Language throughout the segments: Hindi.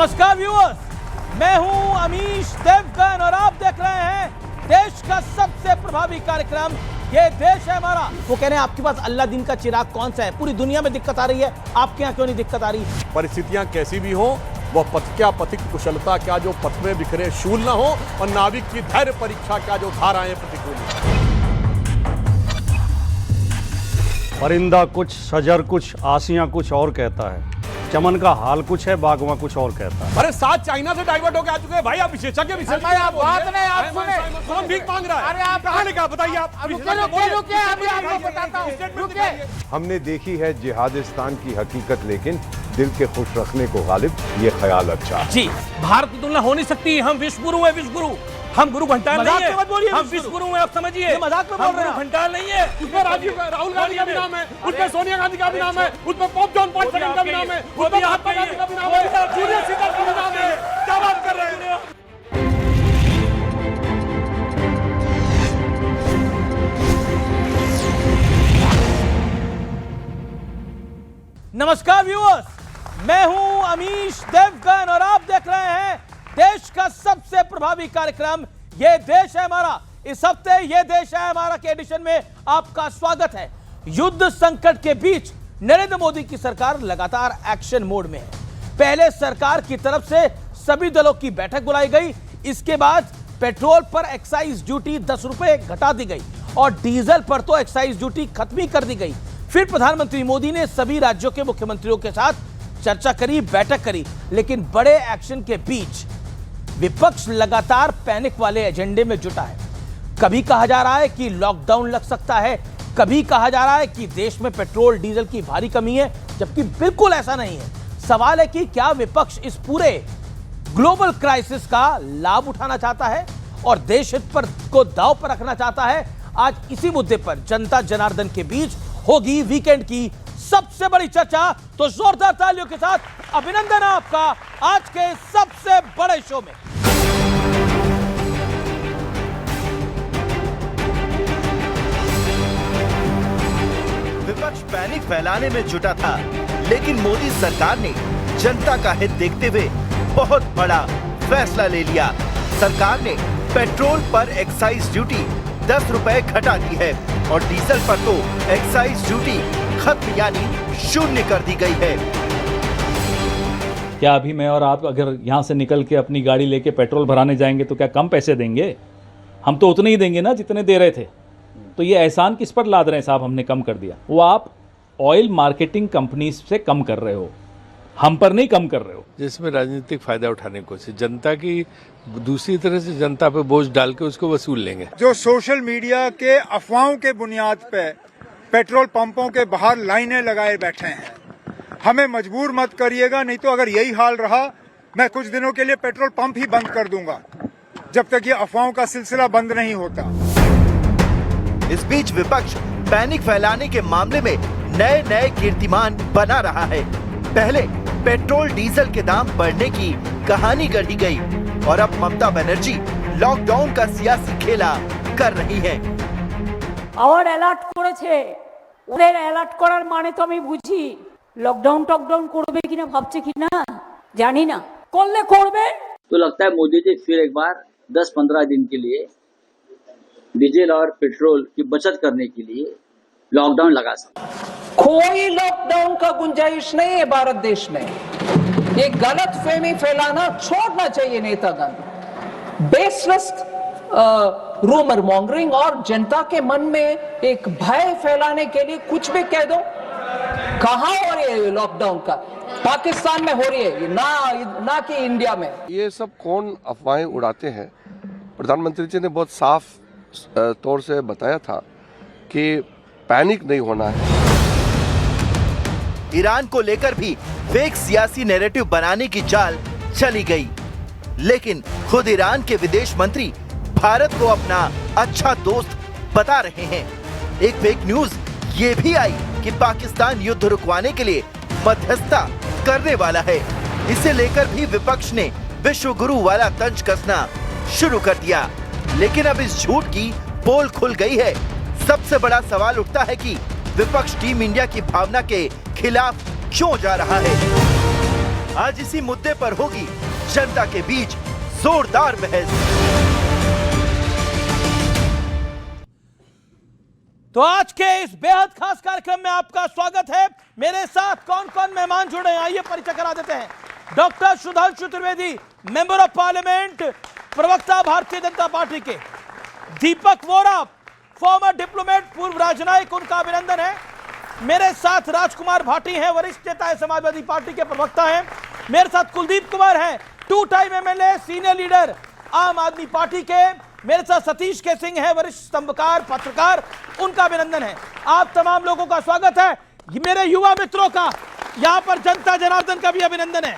नमस्कार व्यूअर्स, मैं हूं अमीश देवगन और आप देख रहे हैं देश का सबसे प्रभावी कार्यक्रम ये देश है हमारा। वो कह रहे हैं आपके पास अल्लाह दिन का चिराग कौन सा है? पूरी दुनिया में दिक्कत आ रही है, आपके यहाँ क्यों नहीं दिक्कत आ रही? परिस्थितियां कैसी भी हो, वह पथ क्या पथिक कुशलता क्या जो पथ में बिखरे शूल न हो, और नाविक की धैर्य परीक्षा क्या जो धाराएं प्रतिकूल। परिंदा कुछ, शजर कुछ, आसियां कुछ और कहता है, चमन का हाल कुछ है, बागवा कुछ और कहता है। अरे साथ चाइना से डाइवर्ट होकर आ चुके हैं भाई, आप विशेषज्ञ भाई आप बात नहीं, आप सुने। कौन भीख मांग रहा है? अरे आप कहां लिखा बताइए आप। रुकिए, अभी आपको बताता हूं, रुकिए। हमने देखी है जिहादिस्तान की हकीकत, लेकिन दिल के खुश रखने को गालिब ये ख्याल अच्छा है। जी, भारत की तुलना हो नहीं सकती। हम विश्व गुरु हैं, विश्व गुरु। हम गुरु घंटाल नहीं है, हम विश्व गुरु हैं, आप समझिए। मजाक में बोल रहे हैं, घंटाल नहीं है। उसमें राहुल गांधी का भी नाम है, उसमें सोनिया गांधी का भी नाम है, उसमें पोप जॉन पॉल सेकंड का भी नाम है, उसमें महात्मा गांधी का भी नाम है, जूलियस सीजर का भी नाम है। क्या बात कर रहे हैं? नमस्कार व्यूअर्स, मैं हूं अमीश देवगन और आप देख रहे हैं देश का सबसे प्रभावी कार्यक्रम ये देश है हमारा। इस हफ्ते ये देश है हमारा के एडिशन में आपका स्वागत है। युद्ध संकट के बीच नरेंद्र मोदी की सरकार लगातार एक्शन मोड में है। पहले सरकार की तरफ से सभी दलों की बैठक बुलाई गई, इसके बाद पेट्रोल पर एक्साइज ड्यूटी 10 रुपए घटा दी गई और डीजल पर तो एक्साइज ड्यूटी खत्म ही कर दी गई। फिर प्रधानमंत्री मोदी ने सभी राज्यों के मुख्यमंत्रियों के साथ चर्चा करी, बैठक करी, लेकिन बड़े एक्शन के बीच विपक्ष लगातार पैनिक वाले एजेंडे में जुटा है। कभी कहा जा रहा है कि लॉकडाउन लग सकता है, कभी कहा जा रहा है कि देश में पेट्रोल डीजल की भारी कमी है, जबकि बिल्कुल ऐसा नहीं है। सवाल है कि क्या विपक्ष इस पूरे ग्लोबल क्राइसिस का लाभ उठाना चाहता है और देश हित पर को दांव पर रखना चाहता है? आज इसी मुद्दे पर जनता जनार्दन के बीच होगी वीकेंड की सबसे बड़ी चर्चा। तो जोरदार तालियों के साथ अभिनंदन आपका आज के सबसे बड़े शो में। विपक्ष पैनिक फैलाने में जुटा था, लेकिन मोदी सरकार ने जनता का हित देखते हुए बहुत बड़ा फैसला ले लिया। सरकार ने पेट्रोल पर एक्साइज ड्यूटी 10 रुपए घटा दी है और डीजल पर तो एक्साइज ड्यूटी खत्म यानी शून्य कर दी गई है। क्या अभी मैं और आप अगर यहाँ से निकल के अपनी गाड़ी लेके पेट्रोल भराने जाएंगे तो क्या कम पैसे देंगे? हम तो उतने ही देंगे ना जितने दे रहे थे। तो ये एहसान किस पर लाद रहे हैं साहब? हमने कम कर दिया। वो आप ऑयल मार्केटिंग कंपनीज से कम कर रहे हो, हम पर नहीं कम कर रहे हो। जिसमें राजनीतिक फायदा उठाने की कोशिश, जनता की दूसरी तरह से जनता पे बोझ डाल के उसको वसूल लेंगे। जो सोशल मीडिया के अफवाहों के बुनियाद पे पेट्रोल पंपों के बाहर लाइनें लगाए बैठे हैं, हमें मजबूर मत करिएगा, नहीं तो अगर यही हाल रहा मैं कुछ दिनों के लिए पेट्रोल पंप ही बंद कर दूंगा जब तक ये अफवाहों का सिलसिला बंद नहीं होता। इस बीच विपक्ष पैनिक फैलाने के मामले में नए नए कीर्तिमान बना रहा है। पहले पेट्रोल डीजल के दाम बढ़ने की कहानी गढ़ी गई और अब ममता बनर्जी लॉकडाउन का सियासी खेला कर रही है। আবার অ্যালার্ট করেছে, ওদের অ্যালার্ট করার মানে তো আমি বুঝি লকডাউন টকডাউন করবে কিনা ভাবছে কিনা জানি না, করলে করবে। तो लगता है मोदी जी फिर एक बार 10-15 दिन के लिए डीजल और पेट्रोल की बचत करने के लिए लॉकडाउन लगा सकते। कोई लॉकडाउन का गुंजाइश नहीं है भारत देश में। ये गलत फहमी फैलाना छोड़ना चाहिए नेतागण। बेसलेस रूमर मॉन्गरिंग और जनता के मन में एक भय फैलाने के लिए कुछ भी कह दो। कहां हो रही है लॉकडाउन का? पाकिस्तान में हो रही है, ना कि इंडिया में। ये सब कौन अफवाहें उड़ाते हैं? प्रधानमंत्री जी ने बहुत साफ तौर से बताया था कि पैनिक नहीं होना है। ईरान को लेकर भी फेक सियासी नैरेटिव बनाने की चाल चली गई, लेकिन खुद ईरान के विदेश मंत्री भारत को अपना अच्छा दोस्त बता रहे हैं। एक फेक न्यूज ये भी आई कि पाकिस्तान युद्ध रुकवाने के लिए मध्यस्थता करने वाला है। इसे लेकर भी विपक्ष ने विश्व गुरु वाला तंज कसना शुरू कर दिया, लेकिन अब इस झूठ की पोल खुल गई है। सबसे बड़ा सवाल उठता है कि विपक्ष टीम इंडिया की भावना के खिलाफ क्यों जा रहा है। आज इसी मुद्दे पर होगी जनता के बीच जोरदार बहस। तो आज के इस बेहद खास कार्यक्रम में आपका स्वागत है। मेरे साथ कौन कौन मेहमान जुड़े हैं, आइए परिचय करा देते हैं। Doctor Sudhanshu Trivedi, member of parliament, प्रवक्ता भारतीय जनता पार्टी के। दीपक वोरा, फॉर्मर डिप्लोमेट, पूर्व राजनयिक, उनका अभिनंदन है। मेरे साथ राजकुमार भाटी हैं, वरिष्ठ नेता है, समाजवादी पार्टी के प्रवक्ता हैं। मेरे साथ कुलदीप कुमार हैं, 2 टाइम एमएलए, सीनियर लीडर आम आदमी पार्टी के। मेरे साथ सतीश के सिंह है, वरिष्ठ स्तंभकार, पत्रकार, उनका अभिनंदन है। आप तमाम लोगों का स्वागत है। मेरे युवा मित्रों का, यहां पर जनता जनार्दन का भी अभिनंदन है।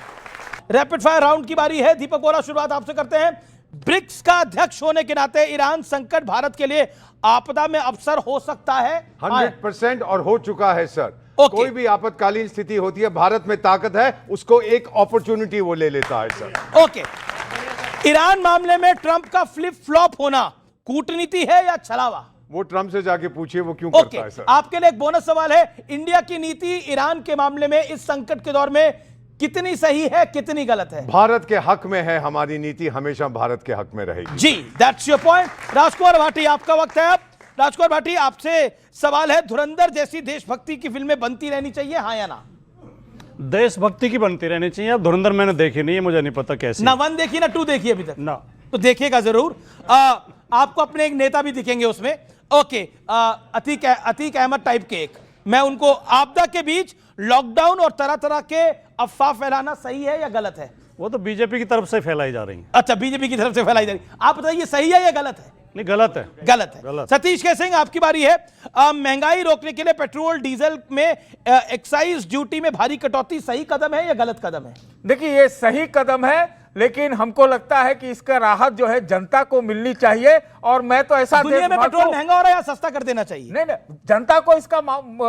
रैपिड फायर राउंड की बारी है। दीपक वोरा, शुरुआत आपसे करते हैं। ब्रिक्स का अध्यक्ष होने के नाते ईरान संकट भारत के लिए आपदा में अवसर हो सकता है? 100% और हो चुका है सर। ओके। कोई भी आपातकालीन स्थिति होती है, भारत में ताकत है, उसको एक अपॉर्चुनिटी वो ले लेता है सर। ओके। ईरान मामले में ट्रंप का फ्लिप फ्लॉप होना कूटनीति है या छलावा? वो ट्रंप से जाके पूछिए वो क्यों ओके। करता है सर। आपके लिए एक बोनस सवाल है। इंडिया की नीति ईरान के मामले में इस संकट के दौर में कितनी सही है, कितनी गलत है? भारत के हक में है, हमारी नीति हमेशा भारत के हक में रहेगी। जी, दैट्स योर पॉइंट। राजकुमार भाटी, आपका वक्त है अब। राजकुमार भाटी, आपसे सवाल है, धुरंधर जैसी देशभक्ति की फिल्में बनती रहनी चाहिए, हाँ या ना? देशभक्ति की बनती रहनी चाहिए। अब धुरंधर मैंने देखी नहीं है, मुझे नहीं पता कैसी। ना 1 देखी ना 2 देखी अभी तक? ना। तो देखिएगा जरूर। आपको अपने एक नेता भी दिखेंगे उसमें। ओके। अतीक अहमद टाइप के एक, मैं उनको, आपदा के बीच लॉकडाउन और तरह तरह के अफवाह फैलाना सही है या गलत है? वो तो बीजेपी की तरफ से फैलाई जा रही है। अच्छा, बीजेपी की तरफ से फैलाई जा रही है। आप बताइए सही है या गलत है? नहीं, गलत है। गलत है। गलत। सतीश के सिंह, आपकी बारी है। महंगाई रोकने के लिए पेट्रोल डीजल में एक्साइज ड्यूटी में भारी कटौती सही कदम है या गलत कदम है? देखिए, ये सही कदम है, लेकिन हमको लगता है कि इसका राहत जो है जनता को मिलनी चाहिए। और मैं तो ऐसा दुनिया में पेट्रोल महंगा हो रहा है या सस्ता कर देना चाहिए? नहीं, जनता को इसका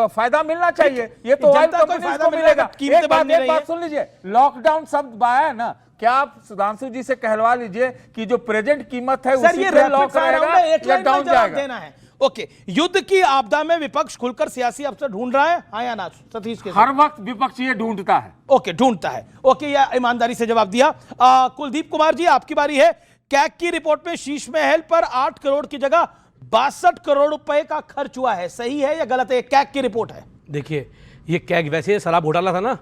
फायदा मिलना चाहिए। ये तो ऑयल कंपनी को मिलेगा। एक बात सुन लीजिए, लॉकडाउन शब्द आया ना, क्या आप सुधांशु जी से कहलवा लीजिए कि जो प्रेजेंट कीमत है उसी पे लॉक रहेगा या डाउन जाएगा? ओके। युद्ध की आपदा में विपक्ष खुलकर सियासी अवसर ढूंढ रहा है, हाँ या ना? सतीश के हर वक्त विपक्ष ये ढूंढता है। ओके, ढूंढता है। ओके, या ईमानदारी से जवाब दिया। कुलदीप कुमार जी, आपकी बारी है। कैग की रिपोर्ट में शीश महल पर 8 करोड़ की जगह 62 करोड़ रुपए का खर्च हुआ है, सही है या गलत है? कैग की रिपोर्ट है। देखिए, ये कैग वैसे शराब घोटाला था ना,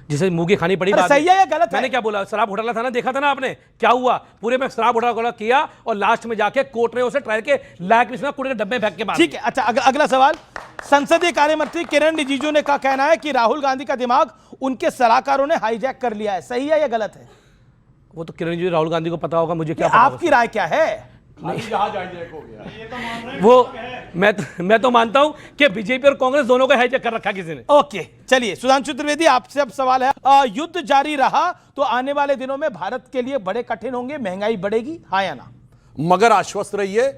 जिसे मुंह खानी पड़ी। सही है या गलत है? मैंने क्या बोला? शराब घोटाला था ना, देखा था ना आपने क्या हुआ? पूरे में शराब घोटाला किया और लास्ट में जाके कोर्ट ने उसे ट्रायल के लायक लिस्ट में कूड़े के डब्बे फेंक के मार। ठीक है। अच्छा, अगला सवाल। संसदीय कार्य मंत्री किरण रिजिजू ने का कहना है कि राहुल गांधी का दिमाग उनके सलाहकारों ने हाईजैक कर लिया है, सही है या गलत है? वो तो किरण जी, राहुल गांधी को पता होगा, मुझे क्या पता? आपकी राय क्या है? वो मैं तो मानता हूं कि बीजेपी और कांग्रेस दोनों को हाईजैक कर रखा किसी ने। ओके, चलिए सुधांशु त्रिवेदी, आपसे अब सवाल है। युद्ध जारी रहा तो आने वाले दिनों में भारत के लिए बड़े कठिन होंगे, महंगाई बढ़ेगी, हाँ या ना? मगर आश्वस्त रहिए,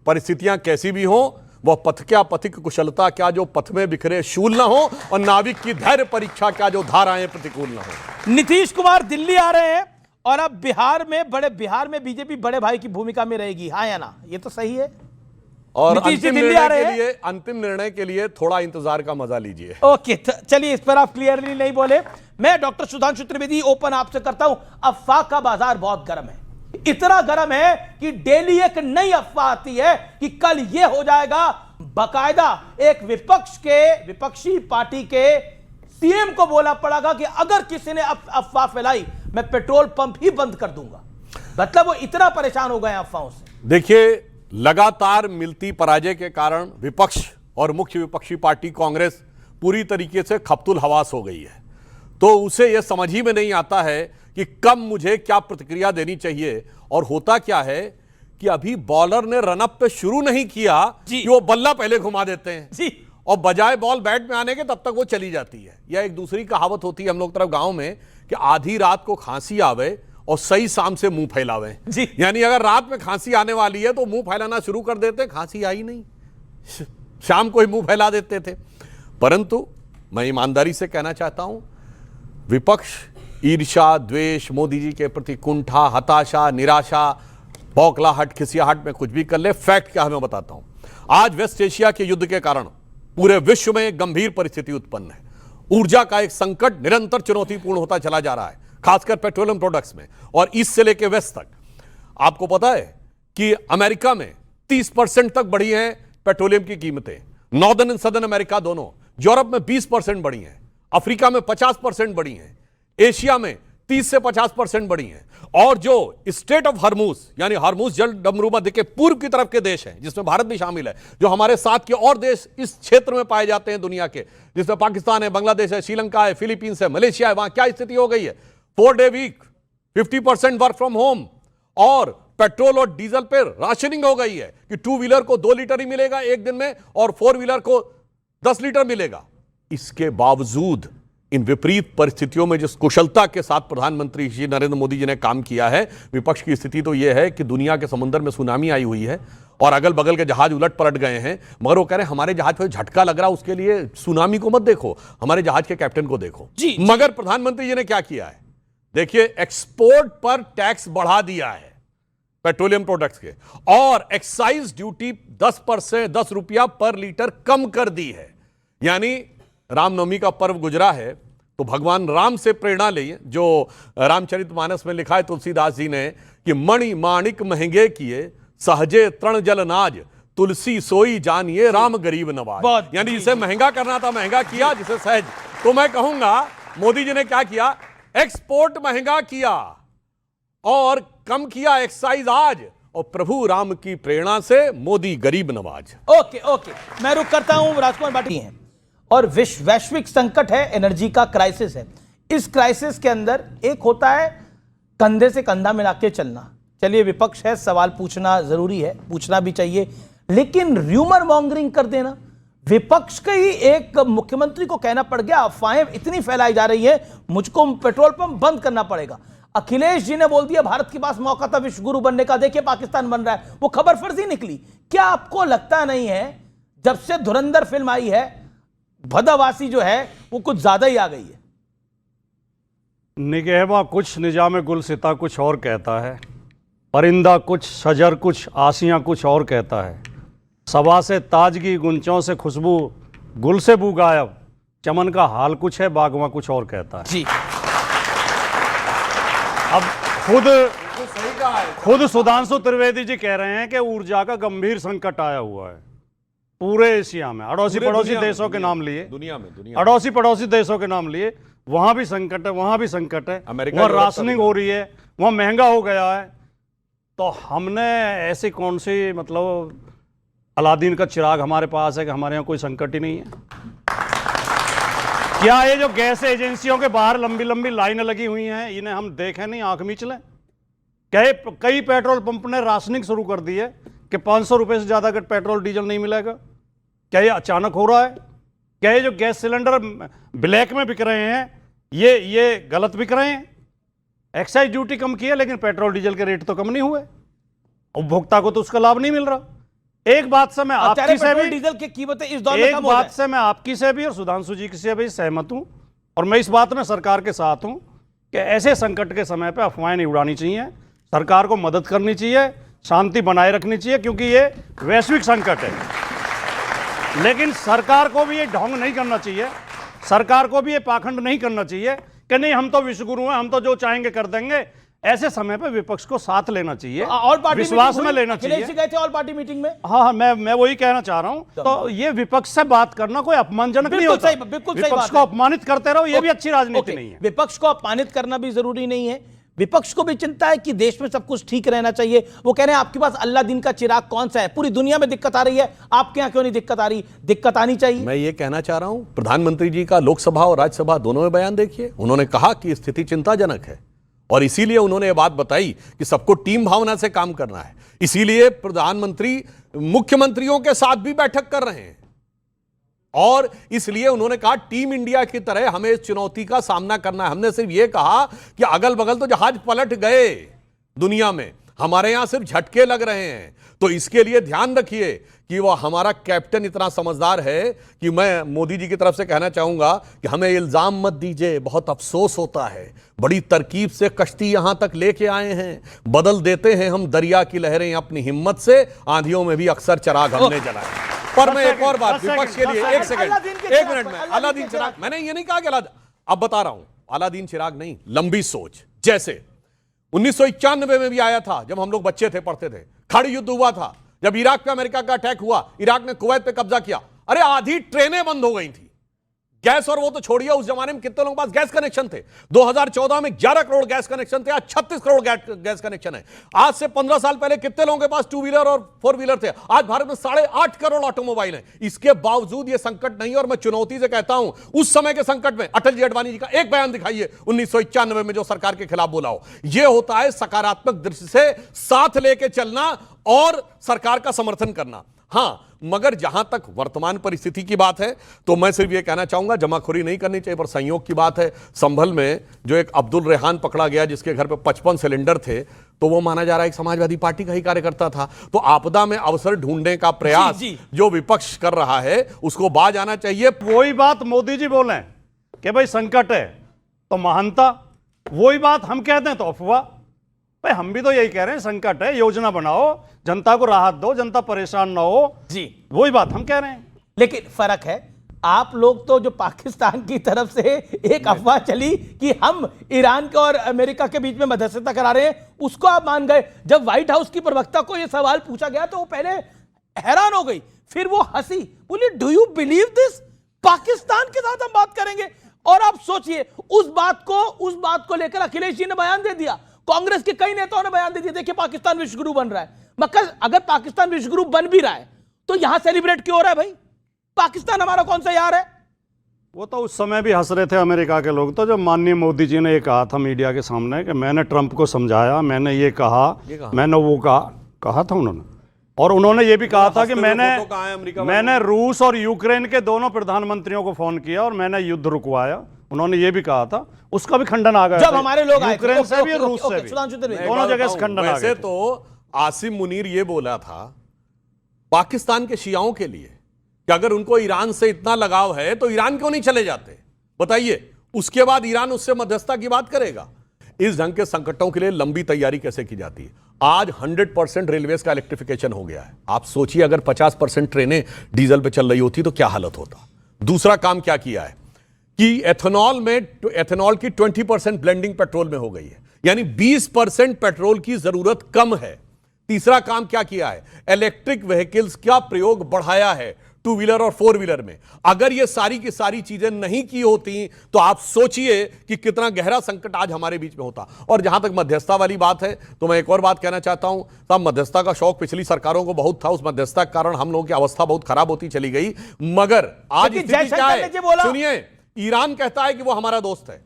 परिस्थितियां कैसी भी हो, वह पथ क्या पथिक कुशलता क्या जो पथ में बिखरे शूल ना हो, और नाविक की धैर्य परीक्षा क्या जो धाराएं प्रतिकूल ना हो। नीतीश कुमार दिल्ली आ रहे हैं और अब बिहार में बीजेपी बड़े भाई की भूमिका में रहेगी, हाँ या ना? ये तो सही है। और नीतीश जी अंतिम दिल्ली आ रहे निर्णय के हैं। लिए, अंतिम निर्णय के लिए थोड़ा इंतजार का मजा लीजिए। ओके, चलिए, इस पर आप क्लियरली नहीं बोले। मैं डॉक्टर सुधांशु त्रिवेदी ओपन आपसे करता हूं। अफवाह का बाजार बहुत गर्म है, इतना गर्म है कि डेली एक नई अफवाह आती है कि कल यह हो जाएगा। बाकायदा एक विपक्षी पार्टी के सीएम को बोला पड़ेगा कि अगर किसी ने अफवाह फैलाई, मैं पेट्रोल पंप ही बंद कर दूंगा। मतलब वो इतना परेशान हो गए अफवाहों से। देखिए, लगातार मिलती पराजय के कारण विपक्ष और मुख्य विपक्षी पार्टी कांग्रेस पूरी तरीके से खपतुल हवास हो गई है। तो उसे यह समझ ही में नहीं आता है कि कब मुझे क्या प्रतिक्रिया देनी चाहिए। और होता क्या है कि अभी बॉलर ने रनअप पे शुरू नहीं किया कि वो बल्ला पहले घुमा देते हैं जी, और बजाय बॉल बैट में आने के तब तक वो चली जाती है। या एक दूसरी कहावत होती है हम लोग तरफ गांव में कि आधी रात को खांसी आवे और सही शाम से मुंह फैलावे। यानी अगर रात में खांसी आने वाली है तो मुंह फैलाना शुरू कर देते, खांसी आई नहीं, शाम को ही मुंह फैला देते थे। परंतु मैं ईमानदारी से कहना चाहता हूं, विपक्ष ईर्ष्या, द्वेष, मोदी जी के प्रति कुंठा, हताशा, निराशा, बौखलाहट, खिसियाहट में कुछ भी कर ले, फैक्ट क्या है मैं बताता हूं। आज वेस्ट एशिया के युद्ध के कारण पूरे विश्व में एक गंभीर परिस्थिति उत्पन्न है। ऊर्जा का एक संकट निरंतर चुनौतीपूर्ण होता चला जा रहा है। खासकर पेट्रोलियम प्रोडक्ट्स में, और ईस्ट से लेकर वेस्ट तक। आपको पता है कि अमेरिका में 30% तक बढ़ी हैं पेट्रोलियम की कीमतें, नॉर्दर्न एंड सदर्न अमेरिका दोनों। यूरोप में 20% बढ़ी हैं, अफ्रीका में 50% बढ़ी हैं, एशिया में 30 से 50% बढ़ी हैं। और जो स्टेट ऑफ हरमुज यानी हरमुज जल डमरूमध्य के पूर्व की तरफ के देश हैं, जिसमें भारत भी शामिल है, जो हमारे साथ के और देश इस क्षेत्र में पाए जाते हैं दुनिया के, जिसमें पाकिस्तान है, बांग्लादेश है, श्रीलंका है, फिलीपींस है, मलेशिया है, वहां क्या स्थिति हो गई है? 4 day week, 50% work from home, और पेट्रोल और डीजल पे राशनिंग हो गई है कि 2 व्हीलर को 2 लीटर ही मिलेगा एक दिन में और 4 व्हीलर को 10 लीटर मिलेगा। इसके बावजूद इन विपरीत परिस्थितियों में जिस कुशलता के साथ प्रधानमंत्री श्री नरेंद्र मोदी जी ने काम किया है, विपक्ष की स्थिति तो यह है कि दुनिया के समुद्र में सुनामी आई हुई है और अगल बगल के जहाज उलट पलट गए हैं, मगर वो कह रहे हैं हमारे जहाज पर झटका लग रहा, उसके लिए सुनामी को मत देखो, हमारे जहाज के कैप्टन को देखो। मगर प्रधानमंत्री जी ने क्या किया है? देखिए, एक्सपोर्ट पर टैक्स बढ़ा दिया है पेट्रोलियम प्रोडक्ट्स के, और एक्साइज ड्यूटी 10 रुपया पर लीटर कम कर दी है। यानी रामनवमी का पर्व गुजरा है तो भगवान राम से प्रेरणा ली, जो रामचरितमानस में लिखा है तुलसीदास जी ने कि मणि माणिक महंगे किए, सहजे तृण जल नाज, तुलसी सोई जानिए राम गरीब नवाज। यानी जिसे महंगा करना था महंगा किया, जिसे सहज। तो मैं कहूंगा मोदी जी ने क्या किया? एक्सपोर्ट महंगा किया और कम किया एक्साइज आज, और प्रभु राम की प्रेरणा से मोदी गरीब नवाज। ओके, मैं रुक करता हूं। राजकुमार भाटी हैं, और वैश्विक संकट है, एनर्जी का क्राइसिस है। इस क्राइसिस के अंदर एक होता है कंधे से कंधा मिला के चलना। चलिए, विपक्ष है, सवाल पूछना जरूरी है, पूछना भी चाहिए, लेकिन र्यूमर मॉन्गरिंग कर देना, विपक्ष के ही एक मुख्यमंत्री को कहना पड़ गया, अफवाहें इतनी फैलाई जा रही है, मुझको पेट्रोल पंप बंद करना पड़ेगा। अखिलेश जी ने बोल दिया भारत के पास मौका था विश्व गुरु बनने का, देखिए पाकिस्तान बन रहा है, वो खबर फर्जी निकली। क्या आपको लगता नहीं है जब से धुरंधर फिल्म आई है, भदावासी जो है वो कुछ ज्यादा ही आ गई है? निगहबा कुछ निजाम गुलसिता कुछ और कहता है, परिंदा कुछ शजर कुछ आसियां कुछ और कहता है, सबा से ताजगी गुंचों से खुशबू गुल से बू गायब, चमन का हाल कुछ है बागवा कुछ और कहता है। जी, अब खुद सुधांशु त्रिवेदी जी कह रहे हैं कि ऊर्जा का गंभीर संकट आया हुआ है पूरे एशिया में। अड़ोसी पड़ोसी देशों के नाम लिए, दुनिया में अड़ोसी पड़ोसी देशों के नाम लिए, वहां भी संकट है, वहां भी संकट है, वहां राशनिंग हो रही है, वहां महंगा हो गया है। तो हमने ऐसी कौन सी मतलब अलादीन का चिराग हमारे पास है कि हमारे यहाँ कोई संकट ही नहीं है? क्या ये जो गैस एजेंसियों के बाहर लंबी लंबी लाइनें लगी हुई हैं, इन्हें हम देखें नहीं, आंख मीच लें? कई पेट्रोल पंप ने राशनिंग शुरू कर दी है कि 500 रुपए से ज्यादा अगर पेट्रोल डीजल नहीं मिलेगा। क्या ये अचानक हो रहा है? क्या ये जो गैस सिलेंडर ब्लैक में बिक रहे हैं ये गलत बिक रहे हैं? एक्साइज ड्यूटी कम की है लेकिन पेट्रोल डीजल के रेट तो कम नहीं हुए, उपभोक्ता को तो उसका लाभ नहीं मिल रहा। एक बात से मैं आपकी से भी, डीजल की कीमतें इस दौर में एक बात से मैं आपकी से भी और सुधांशु जी से भी सहमत हूं, और मैं इस बात में सरकार के साथ हूं कि ऐसे संकट के समय पे अफवाहें नहीं उड़ानी चाहिए, सरकार को मदद करनी चाहिए, शांति बनाए रखनी चाहिए, क्योंकि ये वैश्विक संकट है। लेकिन सरकार को भी ये ढोंग नहीं करना चाहिए, सरकार को भी ये पाखंड नहीं करना चाहिए कि नहीं हम तो विश्वगुरु हैं, हम तो जो चाहेंगे कर देंगे। ऐसे समय पे विपक्ष को साथ लेना चाहिए, विश्वास में लेना चाहिए। गए थे ऑल पार्टी मीटिंग में। हाँ, मैं वही कहना चाह रहा हूं। तो ये विपक्ष से बात करना कोई अपमानजनक नहीं होता। विपक्ष को अपमानित करते रहो, ये भी अच्छी राजनीति नहीं है। विपक्ष को अपमानित करना भी जरूरी नहीं है। विपक्ष को भी चिंता है कि देश में सब कुछ ठीक रहना चाहिए। वो कह रहे हैं आपके पास अल्लाह दिन का चिराग कौन सा है? पूरी दुनिया में दिक्कत आ रही है, आपके यहां क्यों नहीं दिक्कत आ रही? दिक्कत आनी चाहिए। मैं ये कहना चाह रहा हूं, प्रधानमंत्री जी का लोकसभा और राज्यसभा दोनों में बयान देखिए। उन्होंने कहा कि स्थिति चिंताजनक है और इसीलिए उन्होंने ये बात बताई कि सबको टीम भावना से काम करना है। इसीलिए प्रधानमंत्री मुख्यमंत्रियों के साथ भी बैठक कर रहे हैं और इसलिए उन्होंने कहा टीम इंडिया की तरह हमें इस चुनौती का सामना करना है। हमने सिर्फ यह कहा कि अगल बगल तो जहाज पलट गए दुनिया में, हमारे यहां सिर्फ झटके लग रहे हैं, तो इसके लिए ध्यान रखिए कि वह हमारा कैप्टन इतना समझदार है कि मैं मोदी जी की तरफ से कहना चाहूंगा कि हमें इल्जाम मत दीजिए, बहुत अफसोस होता है, बड़ी तरकीब से कश्ती यहां तक लेके आए हैं, बदल देते हैं हम दरिया की लहरें अपनी हिम्मत से, आंधियों में भी अक्सर चराग हमने जलाए। पर मैं एक और बात विपक्ष के लिए, एक सेकंड, एक मिनट में, अलादीन चिराग, मैंने ये नहीं कहा कि अब बता रहा हूं, अलादीन चिराग नहीं, लंबी सोच। जैसे 1991 में भी आया था, जब हम लोग बच्चे थे, पढ़ते थे, खड़ी युद्ध हुआ था, जब इराक पे अमेरिका का अटैक हुआ, इराक ने कुवैत पे कब्जा किया, अरे आधी ट्रेनें बंद हो गई थी, गैस और वो तो छोड़िए, उस जमाने में कितने लोगों के पास गैस कनेक्शन थे। 2014 में 11 करोड़ गैस कनेक्शन थे, आज 36 करोड़ गैस कनेक्शन है। आज से 15 साल पहले कितने लोगों के पास 2 व्हीलर और 4 व्हीलर थे, आज भारत में 8.5 करोड़ ऑटोमोबाइल हैं। इसके बावजूद ये संकट नहीं, और मैं चुनौती से कहता हूं, उस समय के संकट में अटल जी अडवाणी जी का एक बयान दिखाइए 1991 में जो सरकार के खिलाफ बोला हो। यह होता है सकारात्मक दृष्टि से साथ लेके चलना और सरकार का समर्थन करना। हां, मगर जहां तक वर्तमान परिस्थिति की बात है, तो मैं सिर्फ यह कहना चाहूंगा, जमाखोरी नहीं करनी चाहिए, पर संयोग की बात है, संभल में जो एक अब्दुल रेहान पकड़ा गया, जिसके घर पे 55 सिलेंडर थे, तो वो माना जा रहा है एक समाजवादी पार्टी का ही कार्यकर्ता था। तो आपदा में अवसर ढूंढने का प्रयास जो विपक्ष कर रहा है, उसको बाज आना चाहिए। वही बात मोदी जी बोले कि भाई संकट है तो महानता, वही बात हम कहते हैं तो अफवाह। भाई हम भी तो यही कह रहे हैं, संकट है, योजना बनाओ, जनता को राहत दो, जनता परेशान ना हो जी, वही बात हम कह रहे हैं। लेकिन फर्क है, आप लोग तो जो पाकिस्तान की तरफ से एक अफवाह चली कि हम ईरान के और अमेरिका के बीच में मध्यस्थता करा रहे हैं, उसको आप मान गए। जब व्हाइट हाउस की प्रवक्ता को यह सवाल पूछा गया तो वो पहले हैरान हो गई, फिर वो हंसी, बोली do you believe this, Pakistan के साथ हम बात करेंगे। और आप सोचिए, उस बात को लेकर अखिलेश जी ने बयान दे दिया, कांग्रेस के कई नेताओं ने बयान दे दिया, देखिए पाकिस्तान विश्वगुरु बन रहा है। मगर अगर पाकिस्तान विश्वगुरु बन भी रहा है तो यहां सेलिब्रेट क्यों हो रहा है भाई? पाकिस्तान हमारा कौन सा यार है? वो तो उस समय भी हंस रहे थे अमेरिका के लोग, तो जब माननीय मोदी जी ने ये कहा था मीडिया के सामने कि मैंने ट्रंप को समझाया, मैंने ये कहा, मैंने वो कहा था उन्होंने, और उन्होंने ये भी कहा था कि मैंने रूस और यूक्रेन के दोनों प्रधानमंत्रियों को फोन किया और मैंने युद्ध रुकवाया, उन्होंने ये भी कहा था। उसका भी खंडन आ गया जब हमारे लोग आए, यूक्रेन से भी, रूस से भी, दोनों जगह से खंडन आ गया। तो आसिम मुनीर ये बोला था पाकिस्तान के शियाओं के लिए कि अगर उनको ईरान से इतना लगाव है तो ईरान क्यों नहीं चले जाते, बताइए। उसके बाद ईरान उससे मध्यस्थता की बात करेगा। इस ढंग के संकटों के लिए लंबी तैयारी कैसे की जाती है? आज 100% रेलवेज का इलेक्ट्रिफिकेशन हो गया है। आप सोचिए अगर 50% ट्रेनें डीजल पे चल रही होती तो क्या हालत होता। दूसरा काम क्या किया है कि एथेनॉल की 20% ब्लेंडिंग पेट्रोल में हो गई है, यानी 20% पेट्रोल की जरूरत कम है। तीसरा काम क्या किया है, इलेक्ट्रिक व्हीकल्स का प्रयोग बढ़ाया है 2 व्हीलर और 4 व्हीलर में। अगर ये सारी की सारी चीजें नहीं की होती तो आप सोचिए कि कितना गहरा संकट आज हमारे बीच में होता। और जहां तक मध्यस्थता वाली बात है तो मैं एक और बात कहना चाहता हूं, तब मध्यस्थता का शौक पिछली सरकारों को बहुत था, उस मध्यस्थता के कारण हम लोगों की अवस्था बहुत खराब होती चली गई। मगर आज स्थिति क्या है, सुनिए, ईरान कहता है कि वो हमारा दोस्त है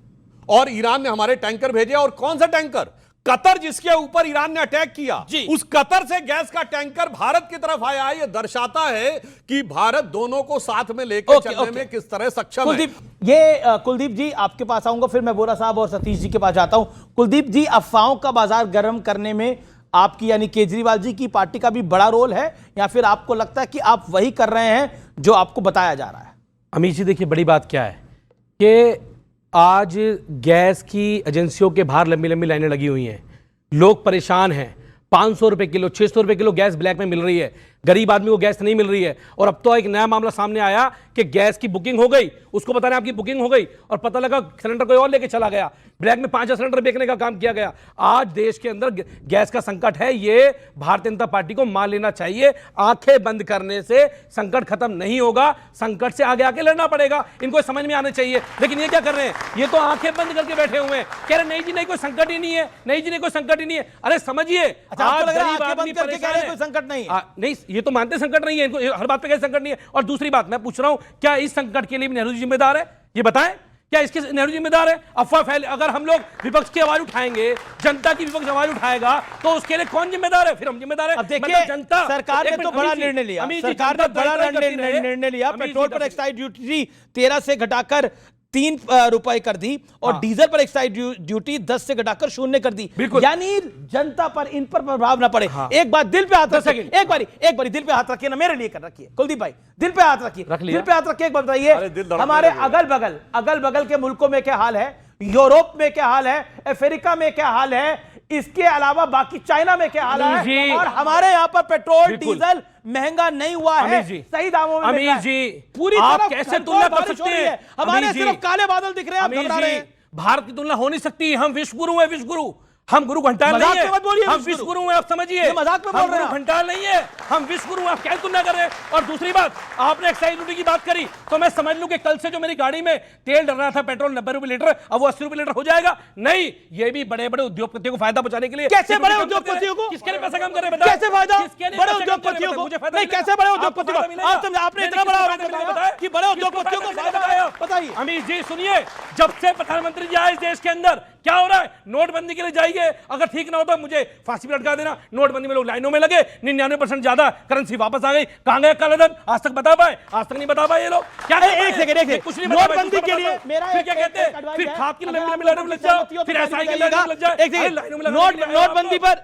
और ईरान ने हमारे टैंकर भेजे, और कौन सा टैंकर? कतर, जिसके ऊपर ईरान ने अटैक किया, उस कतर से गैस का टैंकर भारत की तरफ आया है। यह दर्शाता है कि भारत दोनों को साथ में लेकर चलने में किस तरह सक्षम है। कुलदीप जी आपके पास आऊंगा, फिर मैं वोरा साहब और सतीश जी के पास जाता हूं। कुलदीप जी, अफवाहों का बाजार गर्म करने में आपकी यानी केजरीवाल जी की पार्टी का भी बड़ा रोल है, या फिर आपको लगता है कि आप वही कर रहे हैं जो आपको बताया जा रहा है? अमीश जी, देखिए बड़ी बात क्या है कि आज गैस की एजेंसियों के बाहर लंबी लंबी लाइनें लगी हुई हैं, लोग परेशान हैं। 500 रुपये किलो, 600 रुपये किलो गैस ब्लैक में मिल रही है, गरीब आदमी को गैस नहीं मिल रही है। और अब तो एक नया मामला सामने आया कि गैस की बुकिंग हो गई, उसको बता रहे हैं आपकी बुकिंग हो गई, और पता लगा सिलेंडर कोई और लेके चला गया, ब्लैक में 5 सिलेंडर बेचने का काम किया गया। आज देश के अंदर गैस का संकट है, ये भारतीय जनता पार्टी को मान लेना चाहिए। आंखें बंद करने से संकट खत्म नहीं होगा, संकट से आगे आके लड़ना पड़ेगा, इनको समझ में आना चाहिए। लेकिन ये क्या कर रहे हैं, ये तो आंखें बंद करके बैठे हुए हैं, कह रहे नहीं जी नहीं कोई संकट ही नहीं है, नहीं जी नहीं कोई संकट ही नहीं है। अरे समझिए, कोई संकट नहीं है, नहीं ये तो मानते संकट नहीं है, इनको हर बात पे कैसे संकट नहीं है। और दूसरी बात मैं पूछ रहा हूं, क्या इस संकट के लिए नेहरू जी जिम्मेदार है? ये बताएं, क्या इसके नेहरू जिम्मेदार है? अफवाह फैले, अगर हम लोग विपक्ष की आवाज उठाएंगे, जनता की विपक्ष आवाज उठाएगा, तो उसके लिए कौन जिम्मेदार है? फिर हम जिम्मेदार है। अब देखिए, जनता, सरकार ने तो बड़ा निर्णय लिया, सरकार ने बड़ा निर्णय लिया, पेट्रोल पर एक्साइज ड्यूटी 13 से घटाकर 3 रुपए कर दी, और डीजल पर एक्साइज ड्यूटी 10 से घटाकर 0 कर दी। यानी जनता पर, इन पर प्रभाव ना पड़े। एक बार दिल पे हाथ रखिए, एक बारी दिल पे हाथ रखिए ना, मेरे लिए कर रखिए कुलदीप भाई, दिल पे हाथ रखिए, दिल पे हाथ रखिए। एक बार बताइए, हमारे अगल बगल के मुल्कों में क्या हाल है, यूरोप में क्या हाल है, अफ्रीका में क्या हाल है, इसके अलावा बाकी चाइना में क्या हाल है, और हमारे यहाँ पर पेट्रोल डीजल महंगा नहीं हुआ है, सही दामों में अमीर जी, पूरी आप तरफ कैसे तुलना कर सकते हैं? हमारे सिर्फ काले बादल दिख रहे हैं, आप घबरा रहे हैं। भारत की तुलना हो नहीं सकती। हम विश्व गुरु हैं, विश्व गुरु। हम गुरु घंटाल नहीं है, मत बोलिए हम विश्व गुरु हैं, आप समझिए। मजाक में बोल हम रहे गुरु हैं। घंटाल नहीं है, हम विश्व गुरु हैं, आप क्या तुलना कर रहे हैं। और दूसरी बात, आपने एक्साइज ड्यूटी की बात करी तो मैं समझ लूं कि कल से जो मेरी गाड़ी में तेल डल रहा था पेट्रोल 90 रुपए लीटर, अब वो 80 रुपए लीटर हो जाएगा। नहीं, ये भी बड़े बड़े उद्योगपतियों को फायदा पहुंचाने के लिए। कैसे बड़े उद्योगपतियों को? किसके लिए पैसा कम कर रहे हैं? कैसे फायदा बड़े उद्योगपतियों को? नहीं, कैसे बड़े उद्योगपतियों को? आपने इतना बड़ा आरोप लगाया कि बड़े उद्योगपतियों को फायदा, बताइए। अमित जी सुनिए, जब से प्रधानमंत्री जी आए इस देश के अंदर क्या हो रहा है? नोटबंदी के लिए जाइए, अगर ठीक ना हो तो मुझे फांसी पर लटका देना। नोटबंदी में लोग लाइनों में लगे, 99% ज्यादा करेंसी वापस आ गई। कहां गए कालेधन? आज तक बता पाए? आज तक नहीं बता पाए ये लोग। क्या एक सेकंड, कुछ नहीं नोटबंदी के लिए मेरा फिर क्या कहते हैं? फिर खाद की लंबी लंबी लाइनों में लग जाओ, फिर एसआई की लाइनों में लग जाए। नोटबंदी पर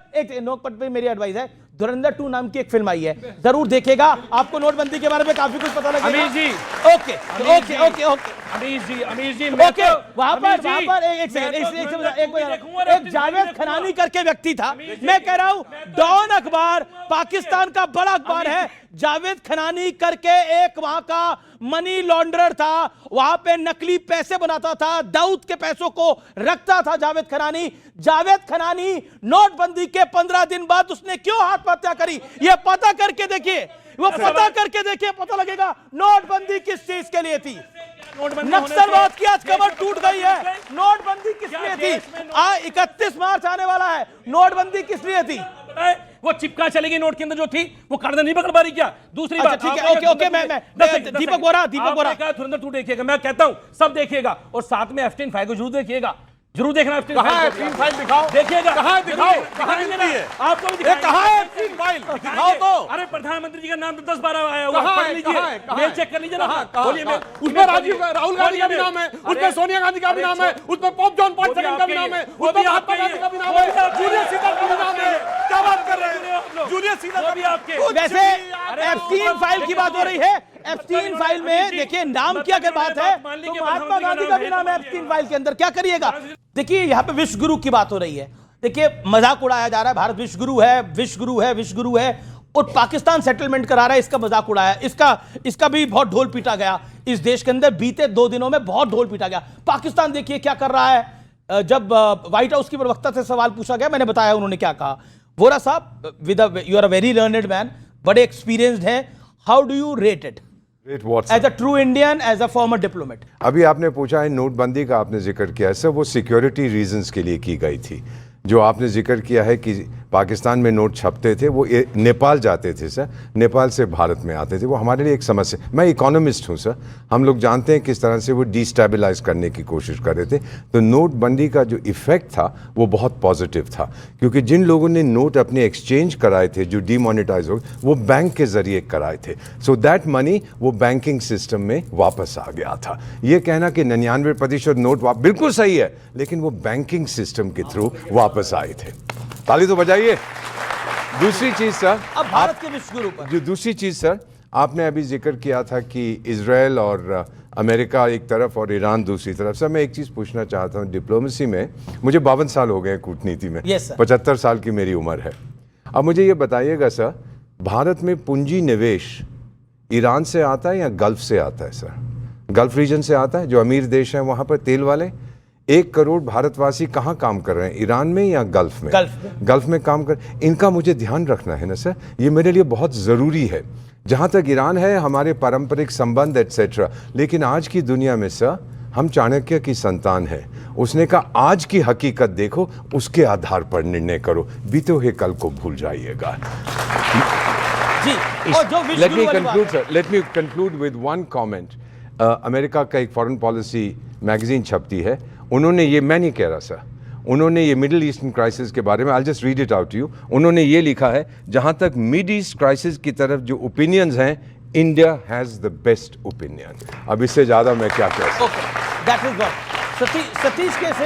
नोटबंदी पर मेरी एडवाइस है, धुरंधर 2 नाम की एक फिल्म आई है, जरूर देखिएगा, आपको नोटबंदी के बारे में काफी कुछ पता लगेगा। अमीर जी, ओके ओके ओके ओके अमीर जी ओके, वहां पर एक सेकंड, एक जावेद खनानी करके व्यक्ति था। मैं कह रहा हूं डॉन अखबार पाकिस्तान का बड़ा अखबार है। जावेद खनानी करके एक वहां का मनी लॉन्ड्रर था, वहां पे नकली पैसे बनाता था, दाऊद के पैसों को रखता था जावेद खनानी। जावेद खनानी नोटबंदी के 15 दिन बाद उसने क्यों आत्महत्या करी, यह पता करके देखिए, वो पता करके देखिए, पता लगेगा नोटबंदी किस चीज के लिए थी। नक्सलवाद की आज कमर टूट गई है। नोटबंदी किस लिए थी? 31 मार्च आने वाला है, नोटबंदी किस लिए थी? वो चिपका चलेगी नोट के अंदर जो थी, वो कागज नहीं पकड़ पा रही क्या? दूसरी बात, ठीक है, ओके मैं दीपक बोरा धुरंधर 2 देखिएगा, मैं कहता हूं सब देखिएगा, और साथ में एफटीन फाइल को जरूर देखिएगा, जरूर देखना। कहां है एफटीन फाइल? दिखाओ, देखिएगा। कहां है? दिखाओ, कहां है? आपको भी दिखाएंगे। कहां है एफटीन फाइल? दिखाओ तो। अरे प्रधानमंत्री जी का नाम तो 10-12 आया हुआ, पढ़ लीजिए, मेल चेक कर लीजिए ना। बोलिए, उसमें राहुल गांधी का भी नाम है, उसमें सोनिया गांधी का भी नाम है, उसमें पोप जॉन पॉल सेकंड का भी नाम है, उसमें महात्मा गांधी का भी नाम है, जूलियस सीजर का भी नाम है। क्या बात कर रहे हैं? जूलियस सीजर का भी आपके। वैसे एफटीन फाइल की बात हो रही है, एफटीन फाइल में देखिए नाम की अगर बात है तो महात्मा गांधी का भी नाम है एफटीन फाइल के अंदर। क्या करिएगा? देखिए यहाँ पे विश्व गुरु की बात हो रही है। देखिए मजाक उड़ाया जा रहा है, भारत विश्व गुरु है, विश्व गुरु है, विश्व गुरु है, और पाकिस्तान सेटलमेंट करा रहा है, इसका मजाक उड़ाया। इसका भी बहुत ढोल पीटा गया इस देश के अंदर, बीते 2 दिनों में बहुत ढोल पीटा गया। पाकिस्तान देखिए क्या कर रहा है। जब व्हाइट हाउस की प्रवक्ता से सवाल पूछा गया, मैंने बताया उन्होंने क्या कहा। वोरा साहब, you are a very learned man, बड़े एक्सपीरियंस्ड हैं, how do you rate it as a true Indian, as a former diplomat? अभी आपने पूछा है नोटबंदी का, आपने जिक्र किया है सर, वो सिक्योरिटी रीजंस के लिए की गई थी। जो आपने जिक्र किया है कि पाकिस्तान में नोट छपते थे, वो नेपाल जाते थे सर, नेपाल से भारत में आते थे, वो हमारे लिए एक समस्या। मैं इकोनॉमिस्ट हूँ सर, हम लोग जानते हैं किस तरह से वो डिस्टेबलाइज करने की कोशिश कर रहे थे। तो नोटबंदी का जो इफेक्ट था वो बहुत पॉजिटिव था, क्योंकि जिन लोगों ने नोट अपने एक्सचेंज कराए थे, जो डिमोनेटाइज हो, वो बैंक के जरिए कराए थे। सो दैट मनी वो बैंकिंग सिस्टम में वापस आ गया था। ये कहना कि 99% नोट बिल्कुल सही है, लेकिन वो बैंकिंग सिस्टम के थ्रू वापस आए थे। ताली तो बजाइए। दूसरी चीज सर, अब भारत के विश्व गुरु पर जो दूसरी चीज सर, आपने अभी जिक्र किया था कि इजराइल और अमेरिका एक तरफ और ईरान दूसरी तरफ। सर मैं एक चीज पूछना चाहता हूँ, डिप्लोमेसी में मुझे 52 साल हो गए कूटनीति में, 75 साल की मेरी उम्र है। अब मुझे ये बताइएगा सर, भारत में पूंजी निवेश ईरान से आता है या गल्फ से आता है सर? गल्फ रीजन से आता है, जो अमीर देश हैं वहाँ पर तेल वाले। 1 करोड़ भारतवासी कहाँ काम कर रहे हैं, ईरान में या गल्फ में? गल्फ में काम कर। इनका मुझे ध्यान रखना है ना सर, ये मेरे लिए बहुत ज़रूरी है। जहाँ तक ईरान है, हमारे पारंपरिक संबंध एटसेट्रा, लेकिन आज की दुनिया में सर हम चाणक्य की संतान है। उसने कहा आज की हकीकत देखो, उसके आधार पर निर्णय करो, बीते हुए कल को भूल जाइएगा। Let me conclude with one comment. America का एक फॉरेन पॉलिसी मैगजीन छपती है, उन्होंने ये, मैं नहीं कह रहा सर, उन्होंने ये मिडिल ईस्टर्न क्राइसिस के बारे में, I'll just read it out to you, उन्होंने ये लिखा है, जहाँ तक मिड ईस्ट क्राइसिस की तरफ जो ओपिनियंस हैं, India has the best opinion. अब इससे ज़्यादा मैं क्या कह सकता हूँ। That is what. सतीश कैसे?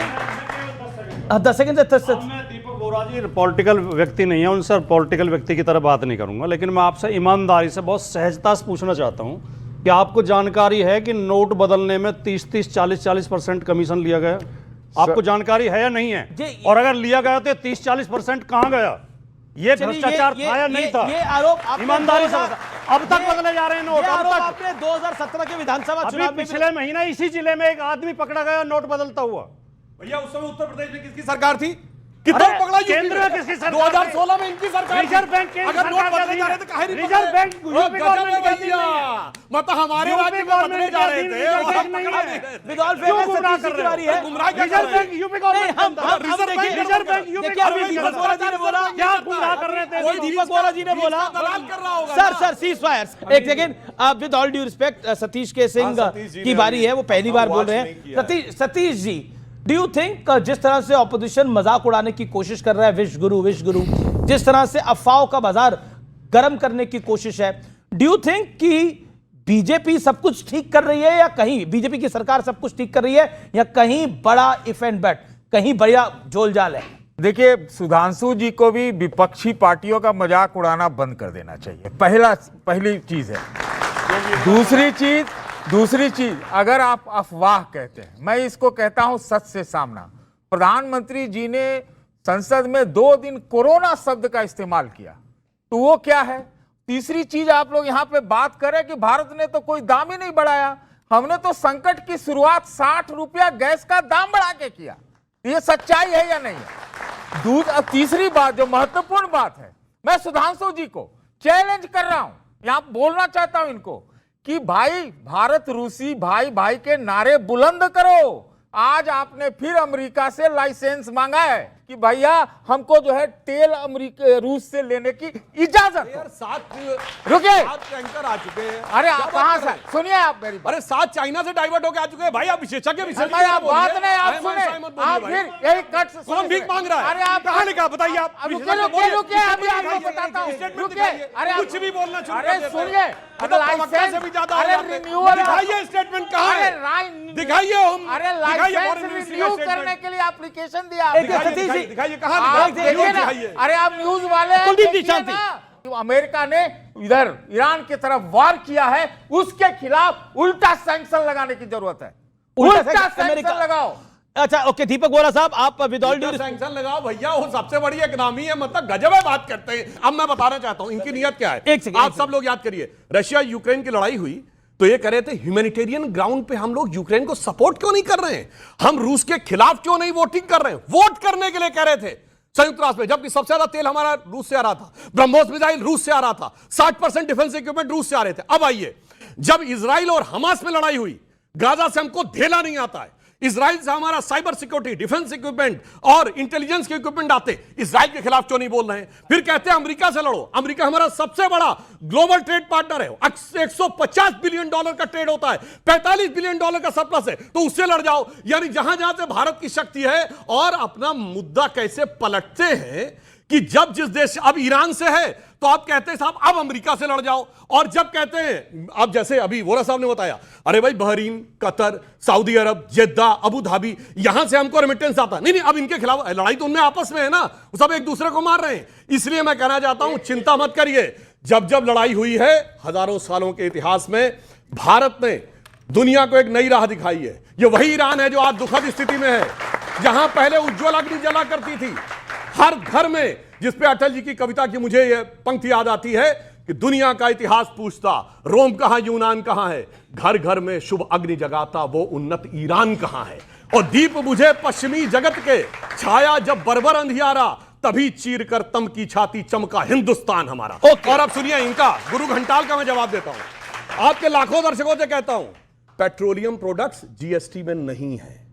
10 सेकंड। दीपक बोरा जी पॉलिटिकल व्यक्ति नहीं है, उनसे पॉलिटिकल व्यक्ति की तरह बात नहीं करूंगा, लेकिन मैं आपसे ईमानदारी से बहुत सहजता से पूछना चाहता हूं कि आपको जानकारी है कि नोट बदलने में 30-30, 40-40% कमीशन लिया गया? आपको जानकारी है या नहीं है? और अगर लिया गया तो 30-40% कहां गया? ये भ्रष्टाचार था या नहीं था? ये आरोप ईमानदारी से अब तक बदले जा रहे हैं नोट। अब तक आपने 2017 के विधानसभा चुनाव में पिछले महीना इसी जिले में एक आदमी पकड़ा गया नोट बदलता हुआ। भैया उस समय उत्तर प्रदेश में किसकी सरकार थी? कितना पकड़ा केंद्र में किसकी सरकार? 2016 में इनकी सरकार। रिजर्व बैंक केंद्र अगर नोट सरकार बदले जा रहे थे काहे नहीं रिजर्व बैंक यूपी गवर्नमेंट का भैया, मतलब हमारे राज्य में बदले जा रहे थे और हम पकड़ा नहीं रहे। With all fairness Satish ji की बारी है। गुमराह क्या कर रिजर्व रहे बैंक हैं? UP government reserve bank UP देखिए अभी दीपक बोरा जी ने बोला, क्या गुमराह कर रहे थे? कोई दीपक बोरा जी ने बोला, दलाल कर रहा होगा सर ना। Sir cease fire. एक सेकेंड, आप with all due respect Satish के सिंह सतीश जी की ने बारी है, वो पहली बार बोल रहे हैं। Satish ji, do you think जिस तरह से ऑपोजिशन मजाक उड़ाने की कोशिश कर रहा है, विश गुरु, जिस तरह से अफवाहों का बाजार गर्म करने की कोशिश है, डू यू थिंक कि बीजेपी सब कुछ ठीक कर रही है, या कहीं बीजेपी की सरकार सब कुछ ठीक कर रही है, या कहीं बड़ा इफ एंड बट, कहीं बड़ा जोलजाल है? देखिए, सुधांशु जी को भी विपक्षी पार्टियों का मजाक उड़ाना बंद कर देना चाहिए। पहली चीज है। दूसरी चीज, अगर आप अफवाह कहते हैं, मैं इसको कहता हूं सच से सामना। प्रधानमंत्री जी ने संसद में 2 दिन कोरोना शब्द का इस्तेमाल किया, तो वो क्या है? तीसरी चीज, आप लोग यहां पे बात करें कि भारत ने तो कोई दाम ही नहीं बढ़ाया, हमने तो संकट की शुरुआत 60 रुपया गैस का दाम बढ़ा के किया। ये सच्चाई है या नहीं है? तीसरी बात, जो महत्वपूर्ण बात है, मैं सुधांशु जी को चैलेंज कर रहा हूं, यहां बोलना चाहता हूं इनको कि भाई, भारत रूसी भाई भाई के नारे बुलंद करो। आज आपने फिर अमेरिका से लाइसेंस मांगा है कि भैया हमको जो है तेल अमेरिका रूस से लेने की इजाजत। यार 7 रुकिए, टैंकर आ चुके हैं। अरे आप कहां से? सुनिए आप मेरी बात। अरे 7 चाइना से डाइवर्ट होकर आ चुके हैं भाई। आप विशेषज्ञ आप बात नहीं, आप सुने, आप फिर यही कट कौन भीख मांग रहा है? अरे आप कहां लिखा बताइए आप? रुकिए, अभी आपको बताता हूं। रुकिए, अरे कुछ भी बोलना शुरू कर अरे देते हैं। सुनिए, लाइसेंस से भी ज्यादा अरे रिन्यूअल, दिखाइए स्टेटमेंट कहां है? दिखाइए हम, अरे लाइसेंस रिन्यू करने के लिए एप्लीकेशन दिया। दिखाइए कहां? अरे आप न्यूज वाले अमेरिका ने इधर ईरान की तरफ वार किया है, उसके खिलाफ उल्टा सैंक्शन लगाने की जरूरत है। उल्टा सैंक्शन लगाओ। अच्छा, ओके, दीपक बोरा साहब, आप विद ऑल ड्यू सैंक्शन लगाओ भैया, वो सबसे बड़ी इकोनॉमी है, मतलब गजब है बात करते हैं। अब मैं बताना चाहता हूं इनकी नियत क्या है। आप सब लोग याद करिए, रशिया यूक्रेन की लड़ाई हुई तो ये कह रहे थे ह्यूमैनिटेरियन ग्राउंड पे हम लोग यूक्रेन को सपोर्ट क्यों नहीं कर रहे हैं, हम रूस के खिलाफ क्यों नहीं वोटिंग कर रहे हैं? वोट करने के लिए कह रहे थे संयुक्त राष्ट्र में, जबकि सबसे ज्यादा तेल हमारा रूस से आ रहा था, ब्रह्मोस मिसाइल रूस से आ रहा था, 60% डिफेंस इक्विपमेंट रूस से आ रहे थे। अब आइए, जब इजराइल और हमास में लड़ाई हुई, गाजा से हमको धेला नहीं आता है, इजराइल से हमारा साइबर सिक्योरिटी, डिफेंस इक्विपमेंट और इंटेलिजेंस के इक्विपमेंट आते, इजराइल के खिलाफ क्यों नहीं बोल रहे हैं? फिर कहते हैं अमेरिका से लड़ो, अमेरिका हमारा सबसे बड़ा ग्लोबल ट्रेड पार्टनर है, $150 बिलियन का ट्रेड होता है, $45 बिलियन का सरप्लस है, तो उससे लड़ जाओ। यानी जहां जहां से भारत की शक्ति है, और अपना मुद्दा कैसे पलटते हैं कि जब जिस देश, अब ईरान से है तो आप कहते हैं साहब अब अमेरिका से लड़ जाओ, और जब कहते हैं, अब जैसे अभी वोरा साहब ने बताया, अरे भाई बहरीन, कतर, सऊदी अरब, जेद्दा, अबू धाबी, यहां से हमको रेमिटेंस आता, नहीं अब इनके खिलाफ लड़ाई तो उनमें आपस में है ना, वो सब एक दूसरे को मार रहे हैं। इसलिए मैं कहना चाहता हूं, चिंता मत करिए, जब जब लड़ाई हुई है हजारों सालों के इतिहास में, भारत ने दुनिया को एक नई राह दिखाई है। ये वही ईरान है जो आज दुखद स्थिति में है, जहां पहले उज्ज्वल अग्नि जला करती थी हर घर में, जिसपे अटल जी की कविता की मुझे यह पंक्ति याद आती है कि दुनिया का इतिहास पूछता, रोम कहां, यूनान कहां है, घर घर में शुभ अग्नि जगाता वो उन्नत ईरान कहां है, और दीप बुझे पश्चिमी जगत के, छाया जब बर्बर अंधियारा, तभी चीर कर तम की छाती चमका हिंदुस्तान हमारा। और अब सुनिए इनका, गुरु घंटाल का मैं जवाब देता हूं, आपके लाखों दर्शकों से कहता हूं, पेट्रोलियम प्रोडक्ट्स जीएसटी में नहीं है,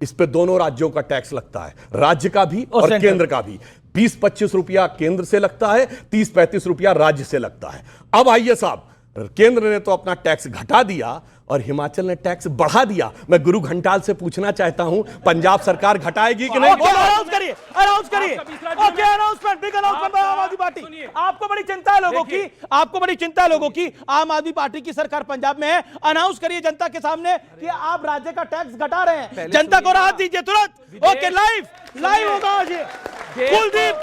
इस पे दोनों राज्यों का टैक्स लगता है, राज्य का भी और केंद्र का भी। 20-25 रुपया केंद्र से लगता है, 30-35 रुपया राज्य से लगता है। अब आइए साहब, केंद्र ने तो अपना टैक्स घटा दिया और हिमाचल ने टैक्स बढ़ा दिया। मैं गुरु घंटाल से पूछना चाहता हूं, पंजाब सरकार घटाएगी कि नहीं? अनाउंस करिए, अनाउंस करिए। Okay, announcement, big announcement bye आम आदमी पार्टी। आपको बड़ी चिंता है लोगों की, आपको बड़ी चिंता है लोगों की, आम आदमी पार्टी की सरकार पंजाब में है। अनाउंस करिए जनता के सामने कि आप राज्य का टैक्स घटा रहे हैं, जनता को राहत दीजिए तुरंत। ओके, लाइव होगा आज ये। कुलदीप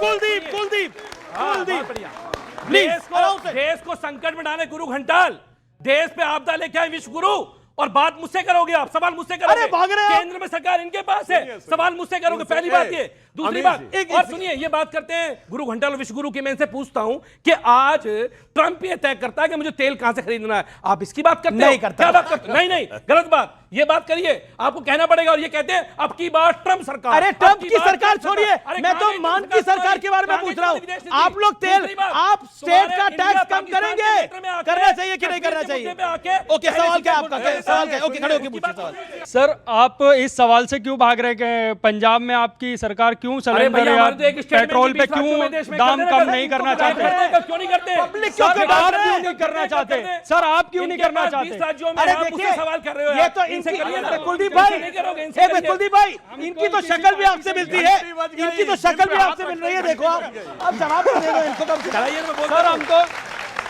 देश को संकट में डाले गुरु घंटाल, देश पे आपदा लेके आए विश्व गुरु, और बात मुझसे करोगे आप, सवाल मुझसे करोगे। अरे भाग रहे हैं, केंद्र में सरकार इनके पास है, सवाल मुझसे करोगे। पहली बात ये, दूसरी अमीर बात, जी, एक और सुनिए, ये बात करते हैं गुरु घंटाल और विश्व गुरु की। मैं इनसे पूछता हूं कि आज ट्रंप ये तय करता है कि मुझे तेल कहां से खरीदना है, आप इसकी बात करते नहीं हो? करता। क्या बात करते? नहीं नहीं, गलत बात, ये बात करिए, आपको कहना पड़ेगा। और ये कहते हैं अब की बार ट्रंप सरकार। अरे ट्रंप की बार सरकार ट्रंप छोड़िए, अरे मैं तो कहां गई मान ट्रंप की सरकार के बारे में कहां पूछ गई रहा हूं। विदेश नीति? आप लोग तेल, दूसरी बात, आप स्टेट का तुम्हारे टैक्स इंडिया कम करेंगे, पाकिस्तान के क्षेत्र में आके करना चाहिए कि नहीं करना कश्मीर के चाहिए? मुद्दे पे आके ओके, सवाल क्या है आपका? पहले सवाल क्या है? ओके, खड़े होके उसकी पूछिए बात सवाल। सर, आप इस सवाल से क्यों भाग रहे हैं कि पंजाब में आपकी सरकार क्यों सिलेंडर भैया, या हमारे तो एक स्टेटमेंट पेट्रोल की पे 20 राज्यों क्यों में देश में दाम कर कम देना, नहीं करना क्यों चाहते? क्यों नहीं करते? पब्लिक सर, क्यों आप कर रहे क्यों हैं? नहीं करना चाहते? सर, आप क्यों नहीं करना चाहते? राज्यों में अरे आप मुझसे देखिए, सवाल कर रहे हो ये यार। तो इनसे इनकी, करिए ना। कुलदीप इनसे भाई, नहीं करोगे, इनसे एक करिए। कुलदीप भाई, इनकी तो शक्ल भी आपसे मिलती है, इनकी तो शक्ल भी आपसे मिल रही है। देखो आप, अब जवाब तो दे दो इनको कम से कम।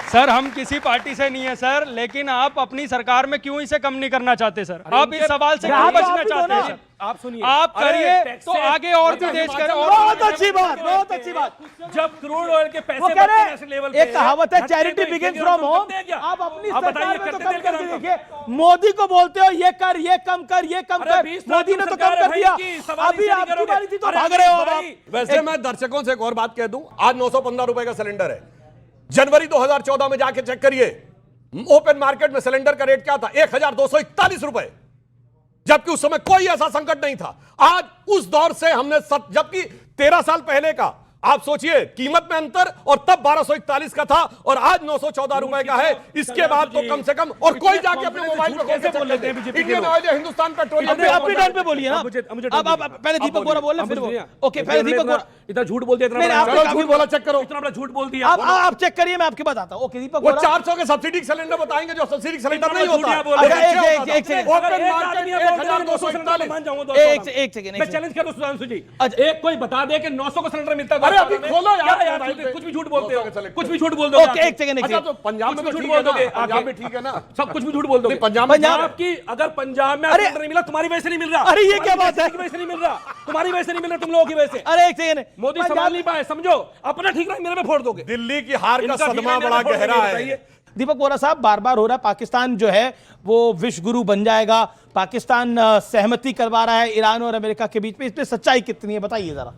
सर, हम किसी पार्टी से नहीं है सर, लेकिन आप अपनी सरकार में क्यों इसे कम नहीं करना चाहते सर? आप इस सवाल से क्यों बचना चाहते हैं? आप सुनिए, आप करिए तो आगे और भी देश करें। बहुत अच्छी बात, बहुत अच्छी बात। जब क्रूड ऑयल के पैसे वो कह रहे नेशनल लेवल हैं, एक कहावत है, चैरिटी बिगिंस फ्रॉम होम। आप अपनी सरकार में तो कम करके देखिए, मोदी को बोलते हो ये कर, ये कम कर, ये कम कर, मोदी ने तो कम कर दिया। अभी आपकी बारी थी तो भाग रहे हो अब आप। वैसे मैं दर्शकों से एक और बात कह दूं, आज 915 रुपए का सिलेंडर है। जनवरी 2014 में जाके चेक करिए, ओपन मार्केट में सिलेंडर का रेट क्या था? 1241 रुपए, जबकि उस समय कोई ऐसा संकट नहीं था। आज उस दौर से हमने जबकि 13 साल पहले का आप सोचिए कीमत में अंतर, और तब 1241 का था और आज 914 रुपए का है। इसके बाद तो कम से कम, और कोई जाके अपने मोबाइल पे कैसे बोल लेते हैं इंडियन ऑयल या हिंदुस्तान पेट्रोलियम। आप ही टाइम पे बोलिए ना। अब पहले दीपक बोरा बोल रहे, फिर वो। ओके, पहले दीपक बोरा। इतना झूठ बोल दिया, मैंने आपको काफी झूठ बोला, चेक करो। इतना बड़ा झूठ बोल दिया। आप चेक करिए, मैं आपकी बताता हूं। ओके, दीपक वो बोरा। 400 के सब्सिडी सिलेंडर बताएंगे जो सब्सिडी सिलेंडर नहीं होता। एक सेकंड, ओपन मार्केट 1241। एक सेकंड, मैं चैलेंज कर रहा हूं सुधांशु जी, एक कोई बता दे कि 900 का सिलेंडर मिलता है। अरे अभी खोलो यार, कुछ भी झूठ बोलते हो, कुछ भी झूठ बोल दोगे। ओके, एक सेकंड, अच्छा तो पंजाब में तो झूठ ठीक बोल है ना, दोगे, पंजाब में ठीक है ना, सब कुछ भी झूठ बोल दोगे। पंजाब आपकी अगर पंजाब में सिलेंडर नहीं मिला, तुम्हारी वजह से नहीं मिल रहा। अरे ये क्या बात है? तुम्हारी वजह से नहीं मिल रहा, तुम्हारी वजह से नहीं मिल रहा, तुम लोगों की वजह से। अरे एक सेकंड, मोदी संभाल नहीं पाए, समझो, अपना ठीक रहा, मेरे पे फोड़ दोगे। दिल्ली की हार का सदमा बड़ा गहरा है। दीपक बोरा साहब, बार बार हो रहा है पाकिस्तान जो है वो विश्व गुरु बन जाएगा, पाकिस्तान सहमति करवा रहा है ईरान और अमेरिका के बीच में, इसमें सच्चाई कितनी है बताइए जरा।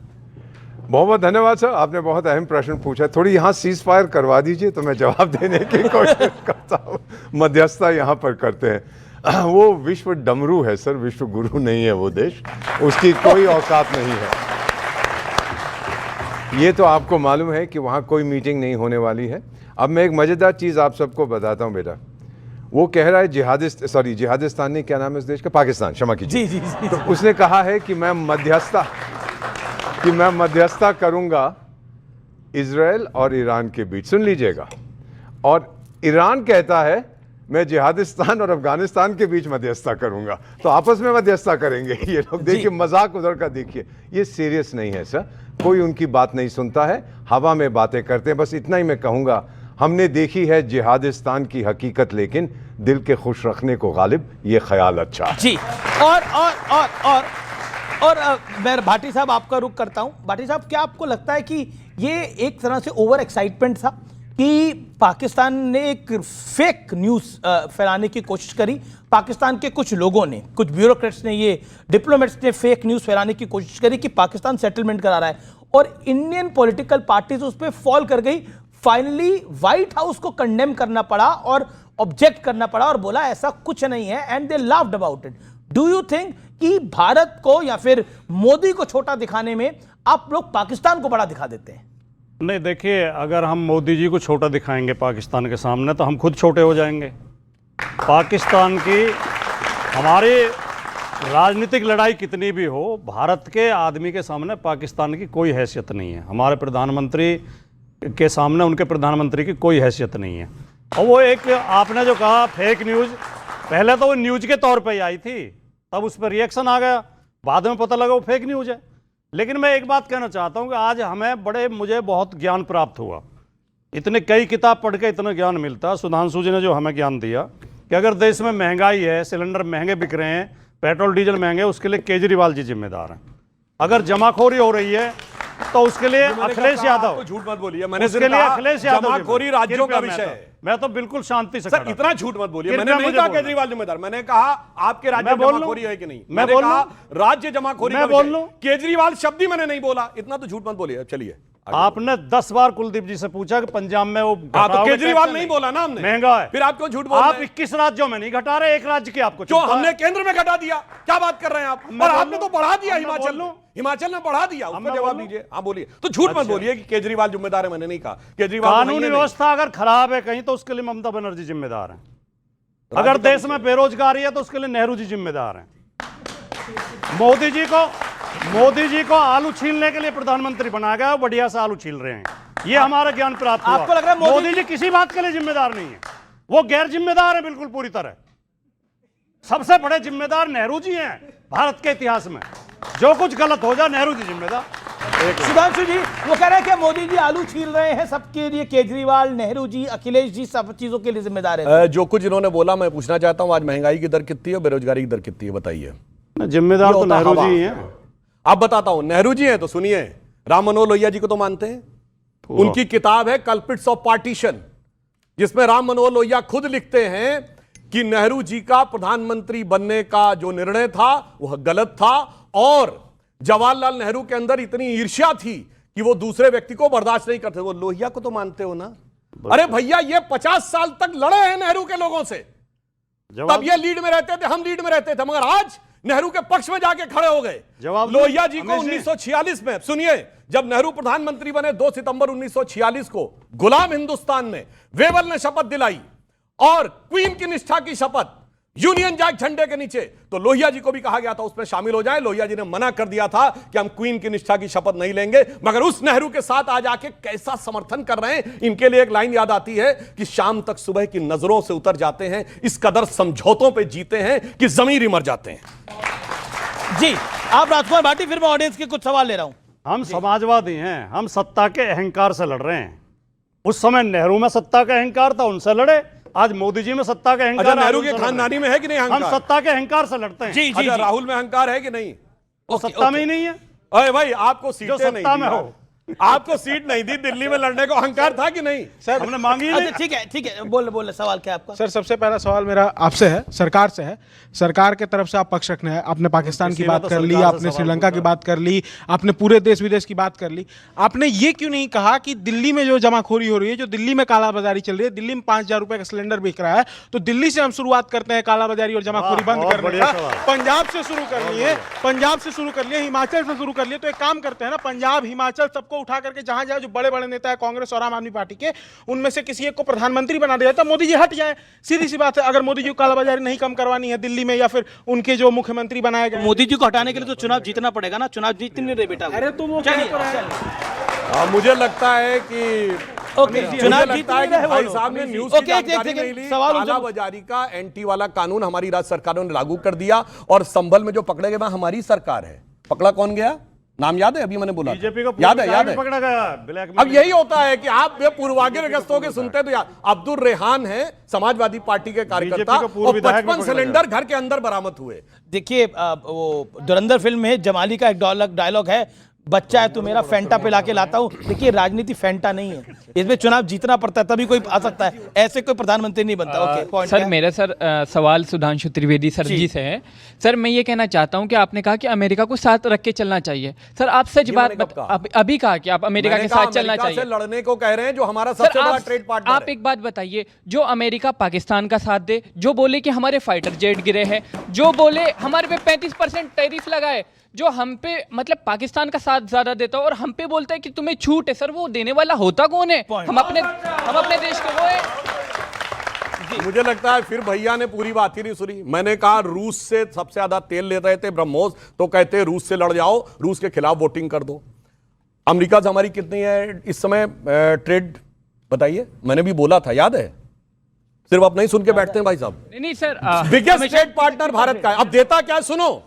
बहुत बहुत धन्यवाद सर, आपने बहुत अहम प्रश्न पूछा। थोड़ी यहाँ सीज फायर करवा दीजिए तो मैं जवाब देने की कोशिश करता हूँ। मध्यस्थता यहाँ पर करते हैं। वो विश्व डमरू है सर, विश्व गुरु नहीं है वो देश, उसकी कोई औकात नहीं है। ये तो आपको मालूम है कि वहाँ कोई मीटिंग नहीं होने वाली है। अब मैं एक मज़ेदार चीज़ आप सबको बताता हूँ बेटा। वो कह रहा है जिहादिस्तान नहीं, क्या नाम है इस देश का? पाकिस्तान, क्षमा कीजिए। जी। तो उसने कहा है कि मैं मध्यस्थता करूंगा इजराइल और ईरान के बीच। सुन लीजिएगा, और ईरान कहता है मैं जिहादिस्तान और अफगानिस्तान के बीच मध्यस्थता करूंगा। तो आपस में मध्यस्थता करेंगे ये लोग। देखिए मजाक उधर का देखिए, ये सीरियस नहीं है सर, कोई उनकी बात नहीं सुनता है, हवा में बातें करते हैं। बस इतना ही मैं कहूंगा, हमने देखी है जिहादिस्तान की हकीकत, लेकिन दिल के खुश रखने को गालिब ये ख्याल अच्छा है। जी, और मैं भाटी साहब आपका रुख करता हूं। भाटी साहब, क्या आपको लगता है कि ये एक तरह से ओवर एक्साइटमेंट था कि पाकिस्तान ने एक फेक न्यूज़ फैलाने की कोशिश करी? पाकिस्तान के कुछ लोगों ने, कुछ ब्यूरोक्रेट्स ने, ये डिप्लोमेट्स ने फेक न्यूज़ फैलाने की कोशिश करी कि पाकिस्तान सेटलमेंट करा रहा है, और इंडियन पॉलिटिकल पार्टीज उस पर फॉल कर गई। फाइनली व्हाइट हाउस को कंडेम करना पड़ा और ऑब्जेक्ट करना पड़ा और बोला ऐसा कुछ नहीं है, and they laughed about it. Do you think कि भारत को या फिर मोदी को छोटा दिखाने में आप लोग पाकिस्तान को बड़ा दिखा देते हैं? नहीं, देखिए, अगर हम मोदी जी को छोटा दिखाएंगे पाकिस्तान के सामने तो हम खुद छोटे हो जाएंगे। पाकिस्तान की, हमारी राजनीतिक लड़ाई कितनी भी हो, भारत के आदमी के सामने पाकिस्तान की कोई हैसियत नहीं है। हमारे प्रधानमंत्री के सामने उनके प्रधानमंत्री की कोई हैसियत नहीं है। और वो एक आपने जो कहा फेक न्यूज़, पहले तो वो न्यूज़ के तौर पे ही आई थी, तब उस पर रिएक्शन आ गया, बाद में पता लगा वो फेक न्यूज़ है। लेकिन मैं एक बात कहना चाहता हूँ कि आज मुझे बहुत ज्ञान प्राप्त हुआ। इतने कई किताब पढ़ के इतना ज्ञान मिलता। सुधांशु जी ने जो हमें ज्ञान दिया कि अगर देश में महंगाई है, सिलेंडर महंगे बिक रहे हैं, पेट्रोल डीजल महंगे, उसके लिए केजरीवाल जी जिम्मेदार हैं। अगर जमाखोरी हो रही है तो उसके लिए अखिलेश यादव, झूठ मत बोलिए, मैंने उसके लिए अखिलेश यादव, जमाखोरी राज्यों का विषय है। मैं तो बिल्कुल शांति से सर इतना झूठ मत बोलिए। मैंने नहीं कहा केजरीवाल जिम्मेदार, मैंने कहा आपके राज्य में जमाखोरी है कि नहीं। मैंने कहा राज्य जमाखोरी, मैं बोल लूं, केजरीवाल शब्द ही मैंने नहीं बोला। इतना तो झूठ मत बोलिए। चलिए, आपने 10 बार कुलदीप जी से पूछा कि पंजाब में वो तो केजरीवाल नहीं बोला ना हमने, महंगा है, फिर आप क्यों झूठ बोल रहे हैं? आप 21 राज्यों में नहीं घटा रहे, एक राज्य के आपको जो हमने केंद्र में घटा दिया। क्या बात कर रहे हैं आप? और आपने तो बढ़ा दिया, हिमाचल ने बढ़ा दिया। उसका जवाब दीजिए। हाँ बोलिए। तो झूठ मत बोलिए कि केजरीवाल जिम्मेदार है, मैंने नहीं कहा। केजरीवाल कानूनी व्यवस्था अगर खराब है कहीं तो उसके लिए ममता बनर्जी जिम्मेदार है। अगर देश में बेरोजगारी है तो उसके लिए नेहरू जी जिम्मेदार हैं। मोदी जी को आलू छीलने के लिए प्रधानमंत्री बनाया गया, बढ़िया से आलू छील रहे हैं। ये हमारा ज्ञान प्राप्त हुआ। आपको लग रहा है मोदी जी किसी बात के लिए जिम्मेदार नहीं है, वो गैर जिम्मेदार है बिल्कुल पूरी तरह। सबसे बड़े जिम्मेदार नेहरू जी हैं भारत के इतिहास में। जो कुछ गलत हो जाए नेहरू जी जिम्मेदार। सुधांशु जी वो कह रहे हैं कि मोदी जी आलू छील रहे हैं सबके लिए, केजरीवाल, नेहरू जी, अखिलेश जी सब चीजों के लिए जिम्मेदार है। जो कुछ इन्होंने बोला, मैं पूछना चाहता हूं आज महंगाई की दर कितनी है, बेरोजगारी की दर कितनी है, बताइए। जिम्मेदार तो नेहरू जी हैं। आप बताता हूं, नेहरू जी हैं तो सुनिए, राम मनोहर लोहिया जी को तो मानते हैं। उनकी किताब है कल्प्रिट्स ऑफ पार्टीशन, जिसमें राम मनोहर लोहिया खुद लिखते हैं कि नेहरू जी का प्रधानमंत्री बनने का जो निर्णय था वह गलत था, और जवाहरलाल नेहरू के अंदर इतनी ईर्ष्या थी कि वो दूसरे व्यक्ति को बर्दाश्त नहीं करते। वो लोहिया को तो मानते हो ना? अरे भैया, ये 50 साल तक लड़े हैं नेहरू के लोगों से। तब ये लीड में रहते थे, हम लीड में रहते थे, मगर आज नेहरू के पक्ष में जाके खड़े हो गए। लोहिया जी को 1946 में, सुनिए, जब नेहरू प्रधानमंत्री बने 2 सितंबर 1946 को गुलाम हिंदुस्तान में वेवल ने शपथ दिलाई और क्वीन की निष्ठा की शपथ यूनियन जैक झंडे के नीचे, तो लोहिया जी को भी कहा गया था उसमें शामिल हो जाए। लोहिया जी ने मना कर दिया था कि हम क्वीन की निष्ठा की शपथ नहीं लेंगे, मगर उस नेहरू के साथ आज आके कैसा समर्थन कर रहे हैं। इनके लिए एक लाइन याद आती है कि शाम तक सुबह की नजरों से उतर जाते हैं, इस कदर समझौतों पे जीते हैं कि जमीर ही मर जाते हैं। जी, आप राजकुमार भाटी, फिर मैं ऑडियंस के कुछ सवाल ले रहा हूं। हम समाजवादी हैं, हम सत्ता के अहंकार से लड़ रहे हैं। उस समय नेहरू में सत्ता का अहंकार था, उनसे लड़े। आज मोदी जी में सत्ता का अहंकार, नेहरू के खानदानी में है कि नहीं अहंकार? हम सत्ता के अहंकार से लड़ते हैं। जी, जी, राहुल में अहंकार है कि नहीं? वो सत्ता में ही नहीं है। अरे भाई, आपको सीटें नहीं सत्ता में हो, आपको सीट नहीं दी, दिल्ली में लड़ने को अहंकार था कि नहीं? सर हमने मांगी नहीं। ठीक है, बोले सवाल क्या आपका? सर सबसे पहला सवाल मेरा आपसे है, सरकार से है। सरकार के तरफ से आप पक्ष रखना है। आपने पाकिस्तान की बात कर ली, आपने श्रीलंका की बात कर ली, आपने पूरे देश विदेश की बात कर ली। आपने ये क्यों नहीं कहा कि दिल्ली में जो जमाखोरी हो रही है, जो दिल्ली में कालाबाजारी चल रही है, दिल्ली में 5,000 रुपए का सिलेंडर बिक रहा है, तो दिल्ली से हम शुरुआत करते हैं कालाबाजारी और जमाखोरी बंद करने का। पंजाब से शुरू कर लिए, पंजाब से शुरू कर लिए, हिमाचल से शुरू कर लिए। तो एक काम करते हैं ना, पंजाब, हिमाचल सबको उठा करके जहां जाए, जो बड़े बड़े नेता है कांग्रेस और आम आदमी पार्टी के, उनमें से किसी एक को प्रधानमंत्री बना दिया जाए, तो मोदी जी हट जाए। सीधी सी बात है। अगर मोदी जी को कालाबाजारी नहीं कम करवानी है दिल्ली में, या फिर उनके जो मुख्यमंत्री बनाए गए, मोदी जी को हटाने के लिए तो चुनाव जीतना पड़ेगा ना। चुनाव जीत नहीं रहे बेटा। अरे तुम वो मुझे लगता है कि चुनाव जीतता है कि भाई साहब ने न्यूज़ की जानकारी नहीं ली। कालाबाजारी का एंटी वाला कानून हमारी राज्य सरकारों ने लागू कर दिया, और संभल में जो पकड़े गए हमारी सरकार है। पकड़ा कौन गया? नाम याद है? अभी मैंने बोला बीजेपी को याद है पकड़ा गया ब्लैक में। अब यही होता है कि आप पूर्वाग्रस्त होकर सुनते तो याद। अब्दुल रेहान है समाजवादी पार्टी के कार्यकर्ता, और 55 सिलेंडर घर के अंदर बरामद हुए। देखिए, वो धुरंधर फिल्म में जमाली का एक डायलॉग है, बच्चा है तू मेरा, फैंटा पिला के लाता हूं। देखिए, राजनीति फैंटा नहीं है, इसमें चुनाव जीतना पड़ता है तभी कोई आ सकता है, ऐसे कोई प्रधानमंत्री नहीं बनता। ओके, पॉइंट सर मेरा सवाल सुधांशु त्रिवेदी सर जी से है। सर मैं ये कहना चाहता हूं कि आपने कहा कि अमेरिका को साथ रख के चलना चाहिए। सर आप सच बात अभी कहा कि आप अमेरिका के साथ चलना चाहिए। लड़ने को कह रहे हैं जो हमारा सबसे बड़ा ट्रेड पार्टनर है। आप एक बात बताइए, जो अमेरिका पाकिस्तान का साथ दे, जो बोले कि हमारे फाइटर जेट गिरे हैं, जो बोले हमारे पे 35% टैरिफ लगाए, जो हम पे मतलब पाकिस्तान का साथ ज्यादा देता है, और हम पे बोलता है कि तुम्हें छूट है। सर वो देने वाला होता कौन है? हम अपने देश के वो है। मुझे लगता है फिर भैया ने पूरी बात ही नहीं सुनी। मैंने कहा रूस से सबसे ज्यादा तेल ले रहे थे ब्रह्मोस, तो कहते रूस से लड़ जाओ, रूस के खिलाफ वोटिंग कर दो। अमेरिका से हमारी कितनी है इस समय ट्रेड, बताइए? मैंने भी बोला था, याद है? सिर्फ आप नहीं सुन के बैठते हैं भाई साहब। नहीं sir, biggest trade partner Bharat का है। अब देता क्या है सुनो,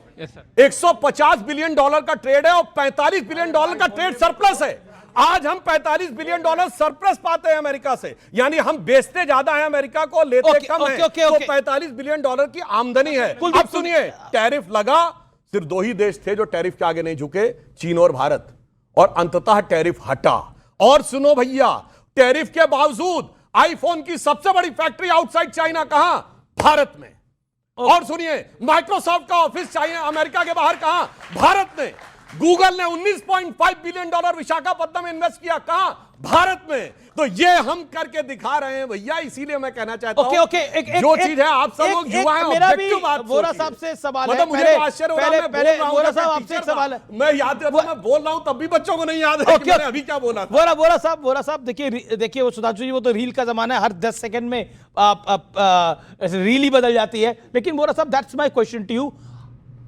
150 बिलियन डॉलर का ट्रेड है और 45 बिलियन डॉलर का ट्रेड सरप्लस है। आज हम 45 बिलियन डॉलर सरप्लस पाते हैं अमेरिका से, यानी हम बेचते ज्यादा हैं अमेरिका को, लेते कम हैं। तो 45 बिलियन डॉलर की आमदनी है। अब सुनिए, टैरिफ लगा, सिर्फ 2 ही देश थे जो टैरिफ के आगे नहीं झुके, चीन और भारत, और अंततः टैरिफ हटा। और सुनो भैया, टैरिफ के बावजूद आईफोन की सबसे बड़ी फैक्ट्री आउटसाइड चाइना कहां? भारत में। और सुनिए, माइक्रोसॉफ्ट का ऑफिस चाइना अमेरिका के बाहर कहां? भारत में। गूगल ने $19.5 बिलियन विशाखापट्टनम में इन्वेस्ट किया, कहां? भारत में। तो ये हम करके दिखा रहे हैं भैया, इसीलिए मैं कहना चाहता हूं जो चीज है आप सब लोग युवा हैं, मेरा भी बात वोरा साहब से सवाल है। मतलब मुझे आश्चर्य हो रहा है, पहले वोरा साहब आपसे एक सवाल है, मैं याद रहता, मैं बोल रहा हूं तब भी बच्चों को नहीं याद है कि मैंने अभी क्या बोला था। वोरा साहब देखिए वो सुधांशु जी, वो तो रील का जमाना है, हर 10 सेकंड में रील ही बदल जाती है। लेकिन वोरा साहब, that's my question to you,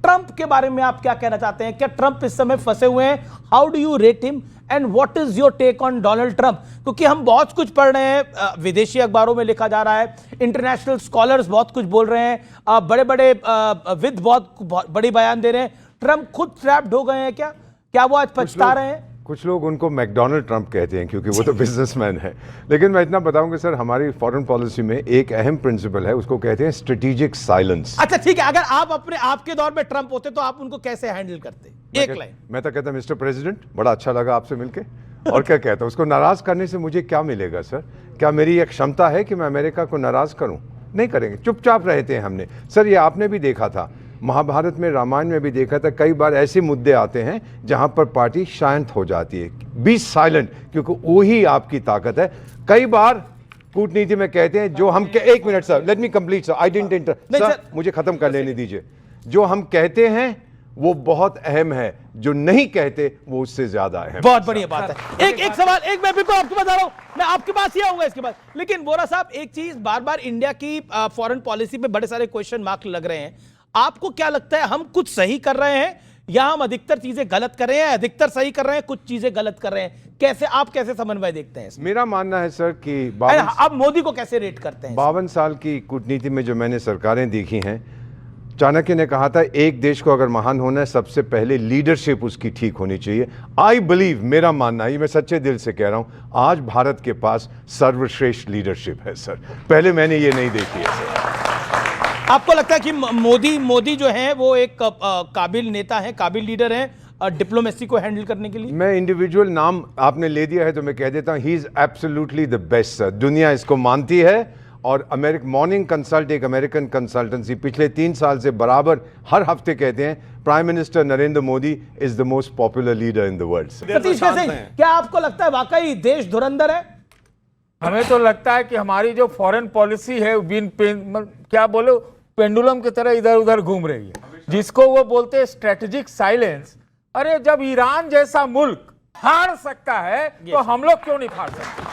Trump के बारे में आप क्या कहना चाहते हैं? क्या ट्रंप इस समय फंसे हुए हैं? How do you rate him and what is your take on Donald Trump? क्योंकि हम बहुत कुछ पढ़ रहे हैं, विदेशी अखबारों में लिखा जा रहा है, इंटरनेशनल स्कॉलर्स बहुत कुछ बोल रहे हैं, बड़े बड़े विद बहुत बड़े बयान दे रहे हैं। ट्रंप खुद ट्रैप्ड हो गए हैं क्या वो आज पछता रहे हैं? कुछ लोग उनको मैकडोनल्ड ट्रंप कहते हैं क्योंकि वो तो बिजनेसमैन है। लेकिन मैं इतना बताऊंगा सर, हमारी फॉरेन पॉलिसी में एक अहम प्रिंसिपल है, उसको कहते हैं स्ट्रेटेजिक साइलेंस। अच्छा ठीक है, अगर आप आपके दौर में ट्रंप होते तो आप उनको कैसे हैंडल करते? एक लाइन। मैं तो कहता मिस्टर प्रेसिडेंट, बड़ा अच्छा लगा आपसे मिलके। और क्या कहता, उसको नाराज करने से मुझे क्या मिलेगा सर? क्या मेरी एक क्षमता है कि मैं अमेरिका को नाराज करूं? नहीं करेंगे, चुपचाप रहते हैं हमने। सर ये आपने भी देखा था, महाभारत में, रामायण में भी देखा था, कई बार ऐसे मुद्दे आते हैं जहां पर पार्टी शांत हो जाती है। बी साइलेंट, क्योंकि वही आपकी ताकत है। कई बार कूटनीति में कहते हैं जो हम एक minute sir, let me complete sir, I didn't inter sir, मुझे खत्म कर लेने दीजिए। जो हम कहते हैं वो बहुत अहम है, जो नहीं कहते वो उससे ज्यादा अहम। बहुत बढ़िया बात है। एक सवाल, मैं बिल्कुल आपके पास आ रहा हूं, मैं आपके पास ही आऊंगा इसके बाद। लेकिन वोरा साहब, एक चीज बार बार इंडिया की फॉरेन पॉलिसी पे बड़े सारे क्वेश्चन मार्क लग रहे हैं। आपको क्या लगता है, हम कुछ सही कर रहे हैं या हम अधिकतर चीजें गलत कर रहे हैं? अधिकतर सही कर रहे हैं, कुछ चीजें गलत कर रहे हैं, कैसे आप कैसे समन्वय देखते हैं? मेरा मानना है सर कि अब मोदी को कैसे रेट करते हैं? 52 साल की कूटनीति में जो मैंने सरकारें देखी हैं, चाणक्य ने कहा था एक देश को अगर महान होना है सबसे पहले लीडरशिप उसकी ठीक होनी चाहिए। आई बिलीव, मेरा मानना है, मैं सच्चे दिल से कह रहा हूं, आज भारत के पास सर्वश्रेष्ठ लीडरशिप है सर। पहले मैंने ये नहीं देखी है सर। आपको लगता है कि मोदी जो है वो एक काबिल नेता है, काबिल लीडर है डिप्लोमेसी को हैंडल करने के लिए? मैं इंडिविजुअल नाम आपने ले दिया है तो मैं कह देता हूं, he is absolutely the best sir. दुनिया इसको मानती है। और मॉर्निंग कंसल्ट, एक अमेरिकन कंसल्टेंसी, पिछले 3 साल से बराबर हर हफ्ते कहते हैं prime minister Narendra Modi is the most popular leader in the world. Satish, क्या आपको लगता है वाकई देश धुरंधर है? हमें तो लगता है कि हमारी जो फॉरेन पॉलिसी है क्या बोले, पेंडुलम की तरह इधर उधर घूम रही है, जिसको वो बोलते हैं स्ट्रेटेजिक साइलेंस। अरे जब ईरान जैसा मुल्क हार सकता है तो हम लोग क्यों नहीं हार सकते?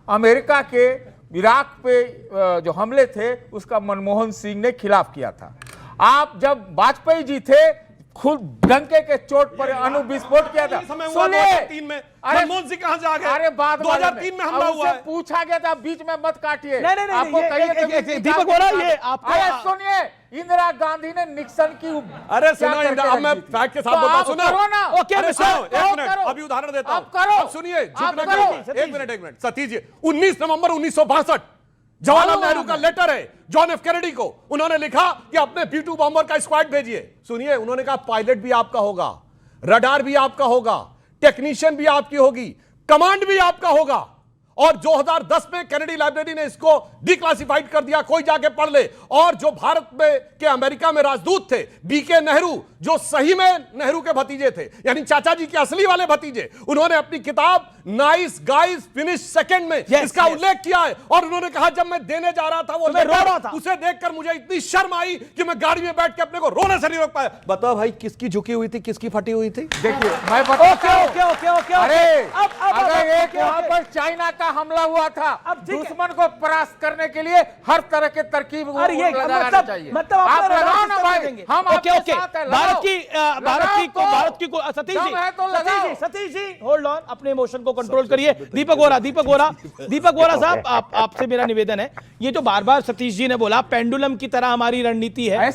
अमेरिका के इराक पे जो हमले थे उसका मनमोहन सिंह ने खिलाफ किया था। आप जब वाजपेयी जी थे, खुद डंके के चोट पर अणु विस्फोट किया था। सुनिए, मनमोहन सिंह कहां जा गए? अरे बाद 2003 में हमला हुआ है। पूछा गया था, बीच में मत काटिए। नहीं, आपको कहिए दीपक बोला ये आपको। अरे सुनिए, इंदिरा गांधी ने निक्सन की, अरे सुनो, अब मैं फैक्ट के साथ बताता हूं, सुनो। ओके, एक मिनट, अभी उदाहरण देता हूं। अब सुनिए, एक मिनट सतीश जी, 19 नवंबर 1962 जवाहरलाल नेहरू का लेटर है जॉन एफ कैनेडी को। उन्होंने लिखा कि अपने B-2 बॉम्बर का स्क्वाड भेजिए। सुनिए, उन्होंने कहा पायलट भी आपका होगा, रडार भी आपका होगा, टेक्नीशियन भी आपकी होगी, कमांड भी आपका होगा। और 2010 में कैनेडी लाइब्रेरी ने इसको डिक्लासिफाइड कर दिया, कोई जाके पढ़ ले। और जो भारत में के अमेरिका में राजदूत थे बीके नेहरू, जो सही में नेहरू के भतीजे थे, यानी चाचा जी के असली वाले भतीजे, उन्होंने अपनी किताब नाइस गाइज फिनिश सेकंड में इसका उल्लेख किया है। और उन्होंने कहा जब मैं देने जा रहा था वो मैं रो रहा था, उसे देखकर मुझे इतनी शर्म आई कि मैं गाड़ी में बैठ के अपने को रोने से नहीं रोक पाया। बताओ भाई, किसकी झुकी हुई थी, किसकी फटी हुई थी? देखिए मैं बताता हूं। ओके। अरे अगर एक वहां पर चाइना का हमला हुआ था, दुश्मन को परास्त करने के लिए हर तरह के तरकीब लगाना चाहिए। मतलब आप लगाओ ना भाई, हम आपके साथ हैं। सतीश जी होल्ड ऑन, अपने इमोशन को कंट्रोल करिए। दीपक वोरा साहब, आपसे मेरा निवेदन है, ये जो बार बार सतीश जी ने बोला पेंडुलम की तरह हमारी रणनीति है,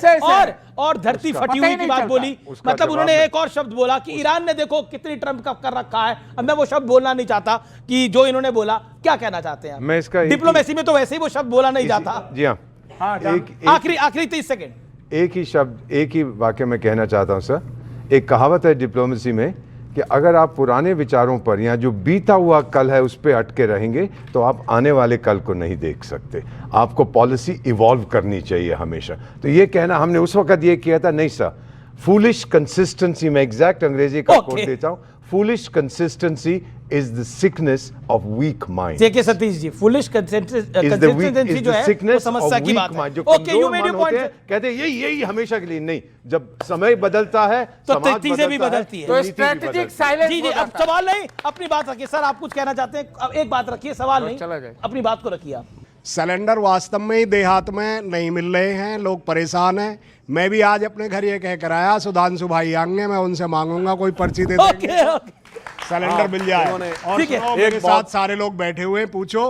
और धरती फटी हुई की बात बोली, मतलब उन्होंने एक और शब्द बोला कि ईरान ने देखो कितनी ट्रंप का कर रखा है। अब मैं वो शब्द बोलना नहीं चाहता कि जो इन्होंने बोला, क्या कहना चाहते हैं? मैं इसका डिप्लोमेसी में तो वैसे ही वो शब्द बोला नहीं जाता। जी हाँ, आखिरी 30 सेकंड। एक ही शब्द, एक ही वाक्य में कहना चाहता हूं सर। एक कहावत है डिप्लोमेसी में कि अगर आप पुराने विचारों पर या जो बीता हुआ कल है उस पर अटके रहेंगे तो आप आने वाले कल को नहीं देख सकते। आपको पॉलिसी इवॉल्व करनी चाहिए हमेशा। तो ये कहना हमने उस वक्त ये किया था, नहीं सर, फूलिश कंसिस्टेंसी, मैं एग्जैक्ट अंग्रेजी का कोट देता हूं, foolish consistency is the sickness of weak mind. JK Satish ji, foolish consistency जो है वो समस्या की बात है। Okay, you made your point. कहते हैं यही हमेशा के लिए नहीं, जब समय बदलता है तो चीजें भी बदलती है। तो स्ट्रेटेजिक साइलेंस। जी जी, अब सवाल नहीं, अपनी बात रखिए सर। आप कुछ कहना चाहते हैं? अब एक बात रखिए, सवाल नहीं, अपनी बात को रखिए आप। सिलेंडर वास्तव में ही देहात में नहीं मिल रहे हैं, लोग परेशान हैं। मैं भी आज अपने घर ये कह कर आया, सुधांशु भाई आएंगे, मैं उनसे मांगूंगा कोई पर्ची दे देंगे, सिलेंडर मिल जाए। और मेरे साथ सारे लोग बैठे हुए, पूछो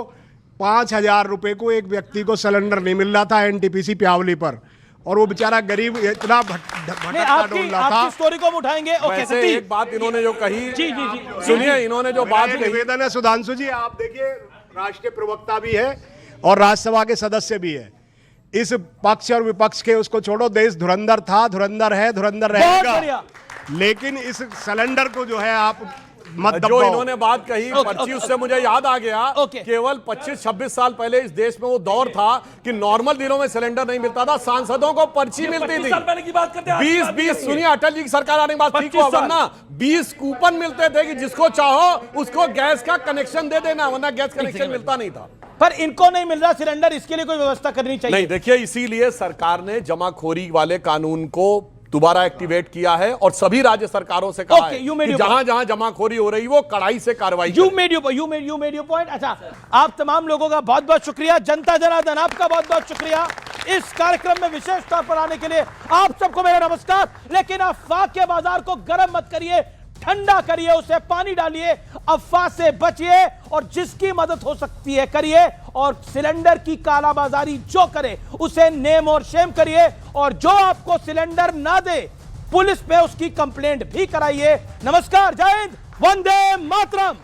5,000 रुपए को एक व्यक्ति को सिलेंडर नहीं मिल रहा था एनटीपीसी प्यावली पर, और वो बेचारा गरीब इतना भटकता डोल रहा था। स्टोरी को हम उठाएंगे। ओके, एक बात इन्होंने जो कही, जी जी जी सुनिए, इन्होंने जो बात कही, निवेदन है सुधांशु जी, आप देखिए, राष्ट्रीय प्रवक्ता भी है और राज्यसभा के सदस्य भी है। इस पक्ष और विपक्ष के उसको छोड़ो, देश धुरंधर था, धुरंधर है, धुरंधर रहेगा, लेकिन इस सिलेंडर को जो है आप मत जो इन्होंने बात कही पर्ची, उससे मुझे याद आ गया, केवल 25-26 साल पहले इस देश में वो दौर था कि नॉर्मल दिनों में सिलेंडर नहीं मिलता था, सांसदों को पर्ची मिलती थी। 20 सुनिए, अटल जी की सरकार आने के बाद ठीक हुआ, वरना 20 कूपन मिलते थे कि जिसको चाहो उसको गैस का कनेक्शन दे देना, वरना गैस कनेक्शन मिलता नहीं था। पर इनको नहीं मिल रहा सिलेंडर, इसके लिए कोई व्यवस्था करनी चाहिए। नहीं, देखिए, इसीलिए सरकार ने जमाखोरी वाले कानून को दोबारा एक्टिवेट किया है और सभी राज्य सरकारों से कहा है कि जहां जहां जमाखोरी हो रही वो कड़ाई से कार्रवाई। You made your point. अच्छा, आप तमाम लोगों का बहुत बहुत शुक्रिया, जनता जनार्दन आपका बहुत बहुत शुक्रिया इस कार्यक्रम में विशेष तौर पर आने के लिए। आप सबको मेरा नमस्कार। लेकिन अफवाह के बाजार को गर्म मत करिए, ठंडा करिए, उसे पानी डालिए, अफवाह से बचिए और जिसकी मदद हो सकती है करिए, और सिलेंडर की कालाबाजारी जो करे उसे नेम और शेम करिए, और जो आपको सिलेंडर ना दे पुलिस पे उसकी कंप्लेंट भी कराइए। नमस्कार, जय हिंद, वंदे मातरम।